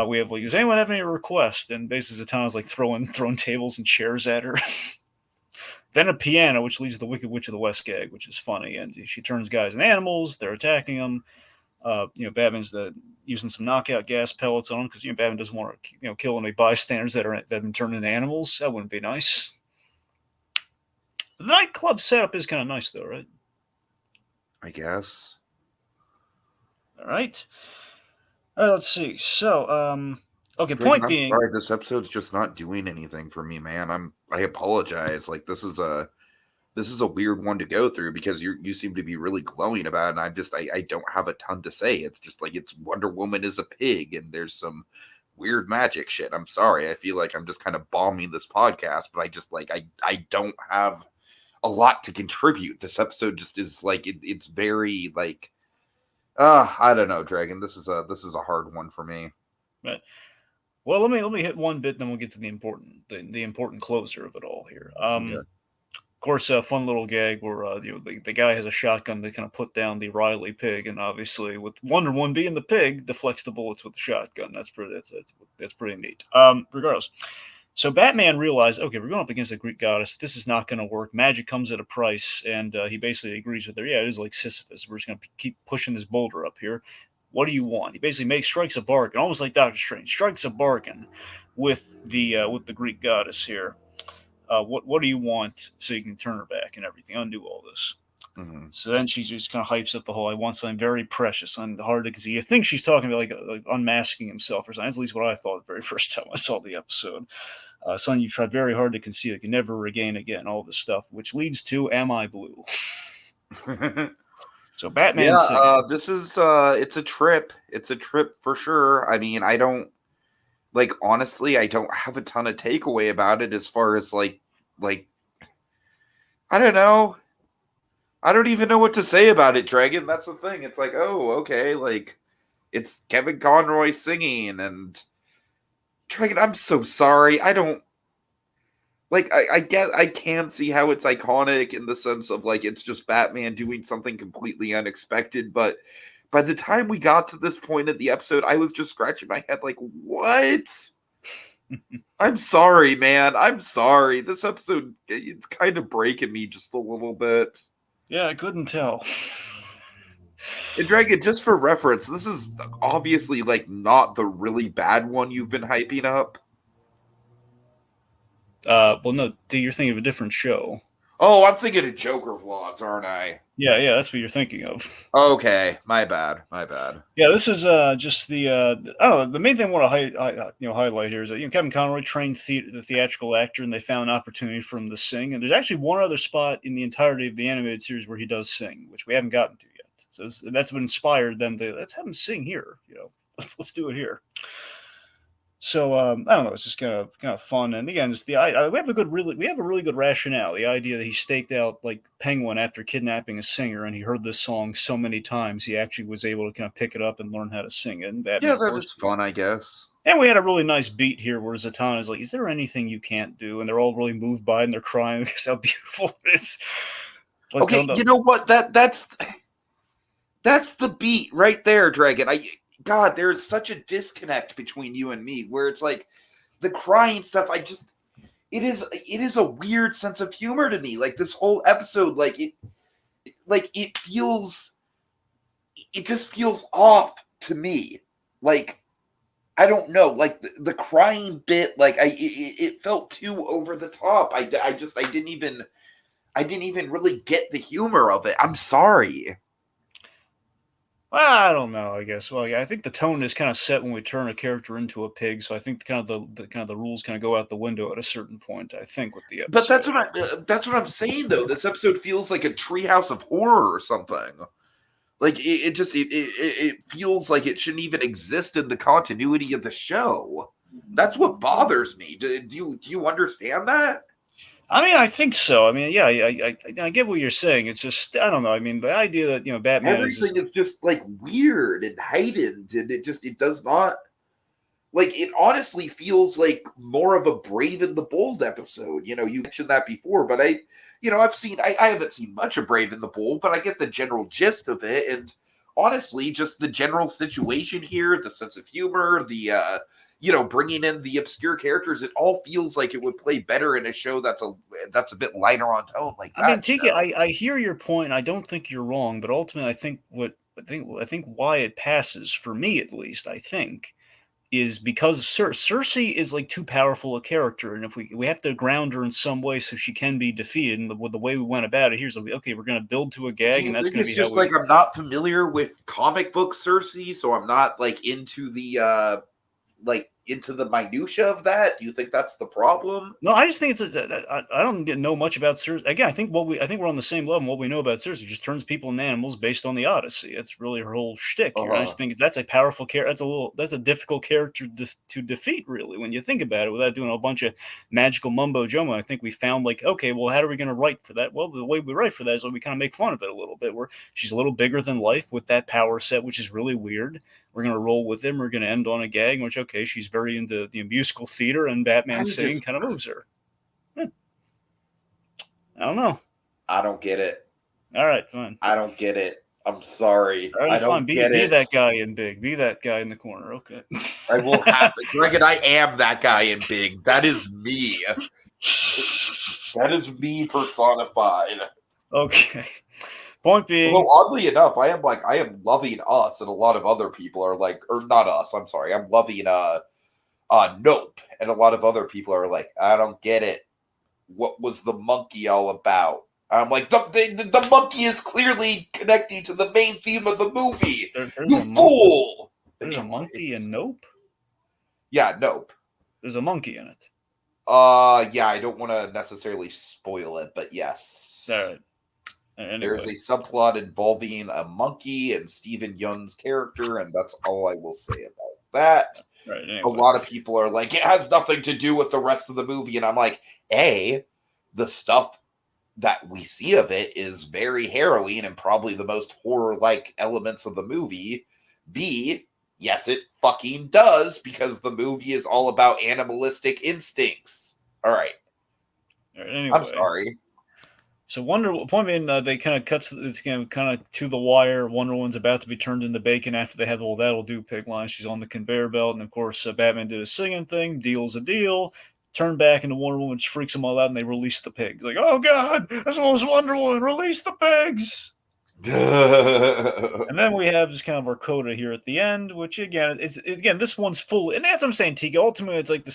We have like, does anyone have any requests? And basically, Zatanna's like throwing tables and chairs at her. Then a piano, which leads to the Wicked Witch of the West gag, which is funny. And she turns guys into animals. They're attacking them. Batman's using some knockout gas pellets on them because Batman doesn't want to kill any bystanders that have been turned into animals. That wouldn't be nice. The nightclub setup is kind of nice though, right? I guess. All right. All right. Let's see. So, okay. Dragon, Point I'm being, sorry, this episode's just not doing anything for me, man. I apologize. Like this is a weird one to go through because you seem to be really glowing about it, and I don't have a ton to say. It's just like it's Wonder Woman is a pig and there's some weird magic shit. I'm sorry. I feel like I'm just kind of bombing this podcast, but I just like I don't have a lot to contribute. This episode just is like it's very like I don't know, Dragon. This is a hard one for me. but well, let me hit one bit, then we'll get to the important closer of it all here. Okay. Of course, a fun little gag where the guy has a shotgun to kind of put down the Riley pig, and obviously with Wonder Woman being the pig, deflects the bullets with the shotgun. That's pretty neat. Regardless, so Batman realized, okay, we're going up against a Greek goddess. This is not going to work. Magic comes at a price, and he basically agrees with her. Yeah, it is like Sisyphus. We're just going to keep pushing this boulder up here. What do you want? He basically strikes a bargain, almost like Doctor Strange, strikes a bargain with the Greek goddess here. What do you want so you can turn her back and everything, undo all this? Mm-hmm. So then she just kind of hypes up the whole, I want something very precious and hard to see. You think she's talking about like unmasking himself or something. That's at least what I thought the very first time I saw the episode. Son, you tried very hard to conceal. You can never regain again, all this stuff, which leads to Am I Blue? So Batman's Yeah, singing. this is it's a trip. It's a trip for sure. I mean, I don't like honestly, I don't have a ton of takeaway about it as far as like I don't know. I don't even know what to say about it, Dragon. That's the thing. It's like, oh, okay, like it's Kevin Conroy singing and Dragon, I'm so sorry. I don't like I get I can see how it's iconic in the sense of like it's just Batman doing something completely unexpected, but by the time we got to this point of the episode, I was just scratching my head like, what? I'm sorry, man. I'm sorry. This episode it's kind of breaking me just a little bit. Yeah, I couldn't tell. And Dragon, just for reference, this is obviously like not the really bad one you've been hyping up. Well, no, you're thinking of a different show. Oh, I'm thinking of Joker vlogs, aren't I? Yeah, that's what you're thinking of. Okay, my bad, my bad. Yeah, this is just I don't know. The main thing I want to highlight here is that Kevin Conroy trained the theatrical actor, and they found an opportunity for him to sing. And there's actually one other spot in the entirety of the animated series where he does sing, which we haven't gotten to yet. So that's what inspired them to let's have him sing here. Let's do it here. So I don't know. It's just kind of fun, and again, it's we have a really good rationale. The idea that he staked out like Penguin after kidnapping a singer, and he heard this song so many times, he actually was able to kind of pick it up and learn how to sing it. And Batman, Yeah, of that course. is fun, I guess. And we had a really nice beat here where Zatanna is like, "Is there anything you can't do?" And they're all really moved by it, and they're crying because how beautiful it is. But Okay, you know what? That's the beat right there, Dragon. God, there's such a disconnect between you and me where it's like the crying stuff. It is a weird sense of humor to me. Like this whole episode, it just feels off to me. Like I don't know, like the crying bit, like it felt too over the top. I didn't even really get the humor of it. I'm sorry. Well, I don't know. I guess. Well, yeah, I think the tone is kind of set when we turn a character into a pig. So I think the rules kind of go out the window at a certain point. I think with the But episode. that's what I'm saying though. This episode feels like a treehouse of horror or something. Like it feels like it shouldn't even exist in the continuity of the show. That's what bothers me. Do you understand that? I mean, I think so. I mean, yeah, I get what you're saying. It's just I don't know. I mean, the idea that Batman is Everything just is just like weird and heightened, and it does not, like, it honestly feels like more of a Brave and the Bold episode. You mentioned that before, but I haven't seen much of Brave and the Bold, but I get the general gist of it. And honestly, just the general situation here, the sense of humor, the bringing in the obscure characters, it all feels like it would play better in a show that's a bit lighter on tone like I mean, that Tiki, show. I hear your point. I don't think you're wrong, but ultimately, I think why it passes for me at least. I think is because Cersei is like too powerful a character, and if we have to ground her in some way so she can be defeated, and with the way we went about it, here's okay, we're going to build to a Do gag, and you that's think going to it's be how just like we. I'm not familiar with comic book Cersei, so I'm not like into the minutia of that? Do you think that's the problem? No, I just think I don't know much about Cersei. Again, I think we're on the same level. What we know about Cersei just turns people into animals based on the Odyssey. That's really her whole shtick here. I Uh-huh. just think that's a powerful character. That's a difficult character to defeat, really, when you think about it, without doing a bunch of magical mumbo jumbo. I think we found like, okay, well, how are we going to write for that? Well, the way we write for that is like we kind of make fun of it a little bit. Where she's a little bigger than life with that power set, which is really weird. We're going to roll with him. We're going to end on a gag, which, okay, she's very into the musical theater, and I Batman singing just kind of moves her. I don't know. I don't get it. All right, fine. I don't get it. I'm sorry. All I right, fine. don't get Be it. that guy in big. Be that guy in the corner. Okay. I will have Greg, and I am that guy in Big. That is me. That is me personified. Okay. Point Although being, oddly enough, I am loving Us, and a lot of other people are like, or not Us. I'm sorry. I'm loving Nope, and a lot of other people are like, I don't get it. What was the monkey all about? I'm like, the monkey is clearly connecting to the main theme of the movie. there's You a monkey. fool! There's a monkey in Nope. Yeah, Nope. There's a monkey in it. Yeah, I don't want to necessarily spoil it, but yes. All right. There's Anyway. a subplot involving a monkey and Stephen Young's character, and that's all I will say about that. Right. Anyway. A lot of people are like, it has nothing to do with the rest of the movie, and I'm like, A, the stuff that we see of it is very harrowing and probably the most horror-like elements of the movie. B, yes, it fucking does, because the movie is all about animalistic instincts. All right. Anyway. I'm sorry. So Point being, they kind of cuts. It's kind of to the wire. Wonder Woman's about to be turned into bacon after they have all that'll do pig line. She's on the conveyor belt, and of course, Batman did a singing thing. Deal's a deal. Turn back into Wonder Woman, which freaks them all out, and they release the pigs. Like, oh god, this was Wonder Woman. Release the pigs. And then we have just kind of our coda here at the end, which again, this one's full, and that's what I'm saying, Tika. Ultimately, it's like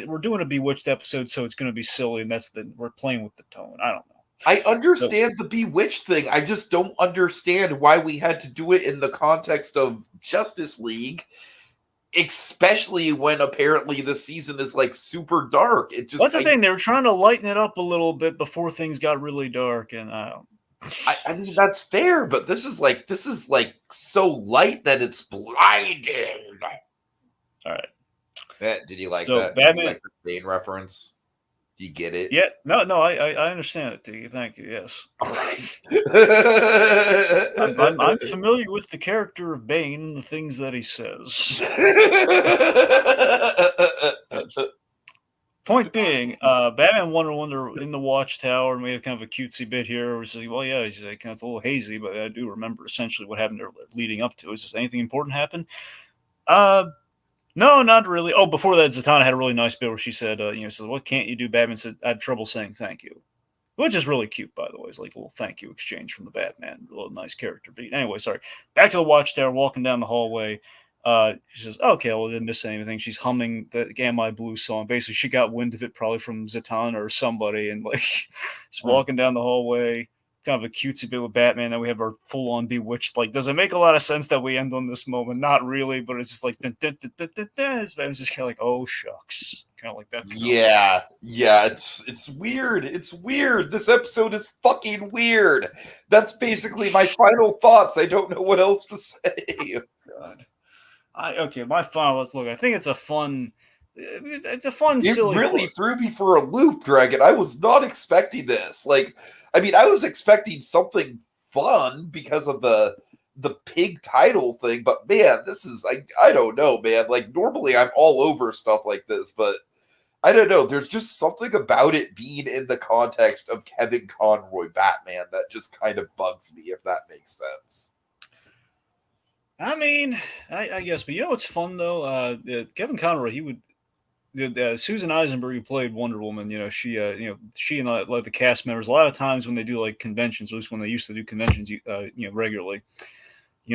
we're doing a Bewitched episode, so it's going to be silly, and we're playing with the tone. I don't know. I So, understand the Bewitched thing. I just don't understand why we had to do it in the context of Justice League, especially when apparently the season is like super dark. that's the thing. They were trying to lighten it up a little bit before things got really dark, and I don't. I mean, that's fair, but this is like so light that it's blinding. All right. Did you like So that? Did you Batman. like the Bane reference? Do you get it? Yeah. No. I understand it, Tika. Thank you. Yes. All right. I'm familiar with the character of Bane and the things that he says. Point being, Batman and Wonder Woman are in the Watchtower, and we have kind of a cutesy bit here where he's like, well, yeah, he's like, kind of a little hazy, but I do remember essentially what happened there leading up to. Is just anything important happen? No, not really. Oh, before that, Zatanna had a really nice bit where she said, says, what can't you do? Batman said, I had trouble saying thank you. Which is really cute, by the way. It's like a little thank you exchange from the Batman. A little nice character beat. Anyway, sorry. Back to the Watchtower, walking down the hallway. She says, "Okay, well, I didn't miss anything." She's humming the "Am I Blue" song. Basically, she got wind of it probably from Zatanna or somebody, and like, just walking down the hallway, kind of a cutesy bit with Batman. Then we have our full-on Bewitched. Like, does it make a lot of sense that we end on this moment? Not really, but it's just like, dun, dun, dun, dun, dun, dun. Batman's just kind of like, "Oh shucks," kind of like that. Yeah, yeah, it's weird. It's weird. This episode is fucking weird. That's basically my final thoughts. I don't know what else to say. God. Okay, my final let's look. I think it's a fun, It silly really flirt. threw me for a loop, Dragon. I was not expecting this. Like, I mean, I was expecting something fun because of the pig title thing, but man, this is I don't know, man. Like normally I'm all over stuff like this, but I don't know. There's just something about it being in the context of Kevin Conroy Batman that just kind of bugs me, if that makes sense. I mean, I guess, but you know what's fun though? Kevin Conroy, he would Susan Eisenberg, who played Wonder Woman, she and like the cast members, a lot of times when they do like conventions, at least when they used to do conventions, regularly,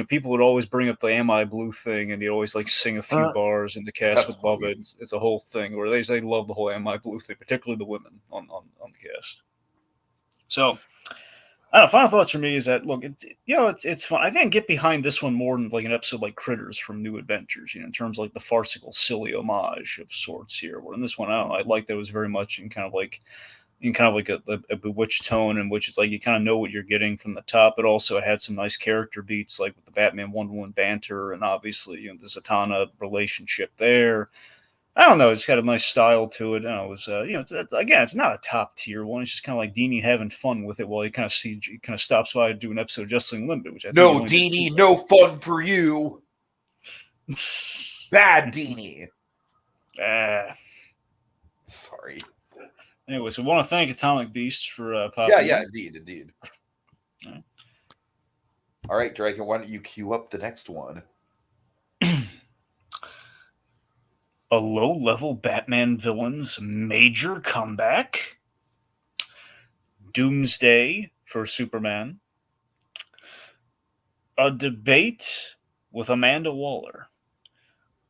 people would always bring up the "Am I Blue" thing, and they'd always like sing a few bars, and the cast That's would love funny. it. It's a whole thing where they love the whole "Am I Blue" thing, particularly the women on the cast. So I don't know. Final thoughts for me is that look, it's fun. I think I get behind this one more than like an episode like Critters from New Adventures, in terms of like the farcical, silly homage of sorts here. Where in this one, I don't know, I like that it was very much in kind of like a Bewitched tone, in which it's like you kind of know what you're getting from the top, but also it had some nice character beats, like with the Batman Wonder Woman banter, and obviously the Zatanna relationship there. I don't know. It's got a nice style to it. It was, again, it's not a top tier one. It's just kind of like Dini having fun with it while he kind of stops by to do an episode of Justice Limited, which I think he No, only did two Deanie, no fun for you. of. Bad Deanie. Ah. Sorry. Anyway, so I want to thank Atomic Beast for Yeah, popping yeah, in. indeed, indeed. All right. All right, Dragon, why don't you queue up the next one? A low-level Batman villain's major comeback. Doomsday for Superman. A debate with Amanda Waller.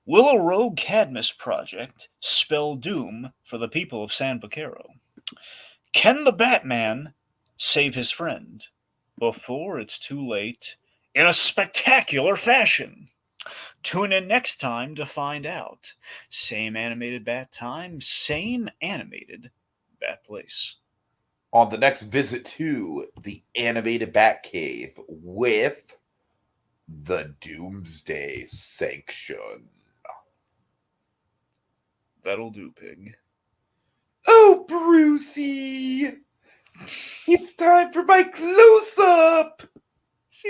Will a rogue Cadmus project spell doom for the people of San Vaquero? Can the Batman save his friend before it's too late in a spectacular fashion? Tune in next time to find out. Same animated bat time, same animated bat place. On the next visit to the animated Batcave with the Doomsday Sanction. That'll do, pig. Oh, Brucey! It's time for my close up!